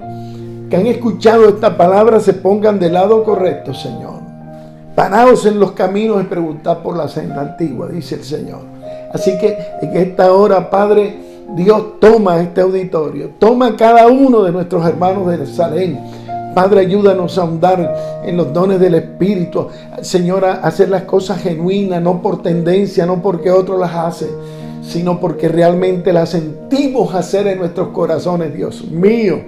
que han escuchado esta palabra, se pongan del lado correcto, Señor. Paraos en los caminos y preguntad por la senda antigua, dice el Señor. Así que en esta hora, Padre, Dios, toma este auditorio, toma cada uno de nuestros hermanos de Salem. Padre, ayúdanos a ahondar en los dones del Espíritu, Señor, a hacer las cosas genuinas, no por tendencia, no porque otro las hace, sino porque realmente las sentimos hacer en nuestros corazones, Dios mío.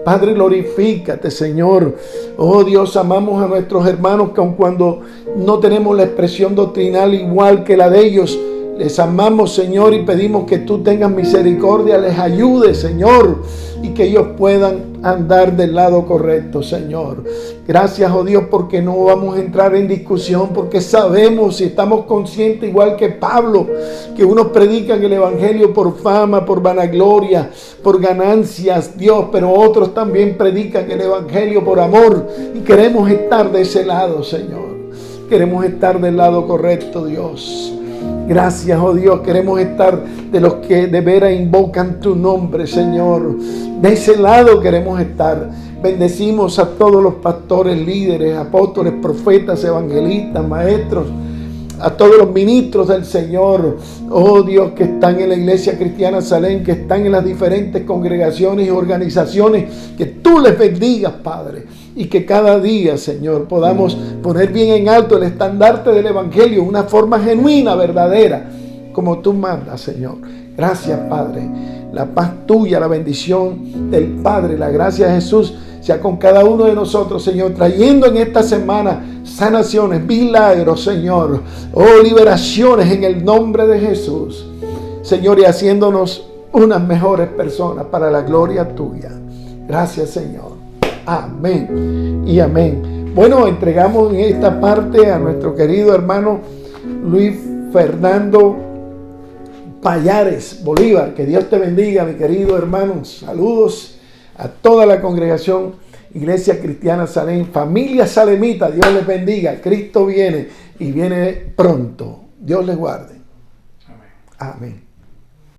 Padre, glorifícate, Señor. Oh Dios, amamos a nuestros hermanos que aun cuando no tenemos la expresión doctrinal igual que la de ellos, les amamos, Señor, y pedimos que tú tengas misericordia, les ayude, Señor, y que ellos puedan andar del lado correcto, Señor. Gracias, oh Dios, porque no vamos a entrar en discusión, porque sabemos y estamos conscientes, igual que Pablo, que unos predican el evangelio por fama, por vanagloria, por ganancias, Dios, pero otros también predican el evangelio por amor, y queremos estar de ese lado, Señor. Queremos estar del lado correcto, Dios. Gracias, oh Dios, queremos estar de los que de veras invocan tu nombre, Señor. De ese lado queremos estar. Bendecimos a todos los pastores, líderes, apóstoles, profetas, evangelistas, maestros, a todos los ministros del Señor, oh Dios, que están en la iglesia cristiana Salem, que están en las diferentes congregaciones y organizaciones, que tú les bendigas, Padre, y que cada día, Señor, podamos poner bien en alto el estandarte del evangelio, una forma genuina, verdadera, como tú mandas, Señor. Gracias, Padre. La paz tuya, la bendición del Padre, la gracia de Jesús sea con cada uno de nosotros, Señor, trayendo en esta semana sanaciones, milagros, Señor, oh, liberaciones en el nombre de Jesús, Señor, y haciéndonos unas mejores personas para la gloria tuya. Gracias, Señor. Amén y amén. Bueno, entregamos en esta parte a nuestro querido hermano Luis Fernando Payares Bolívar. Que Dios te bendiga, mi querido hermano. Saludos a toda la congregación Iglesia Cristiana Salem, familia salemita. Dios les bendiga. Cristo viene y viene pronto. Dios les guarde. Amén. Amén.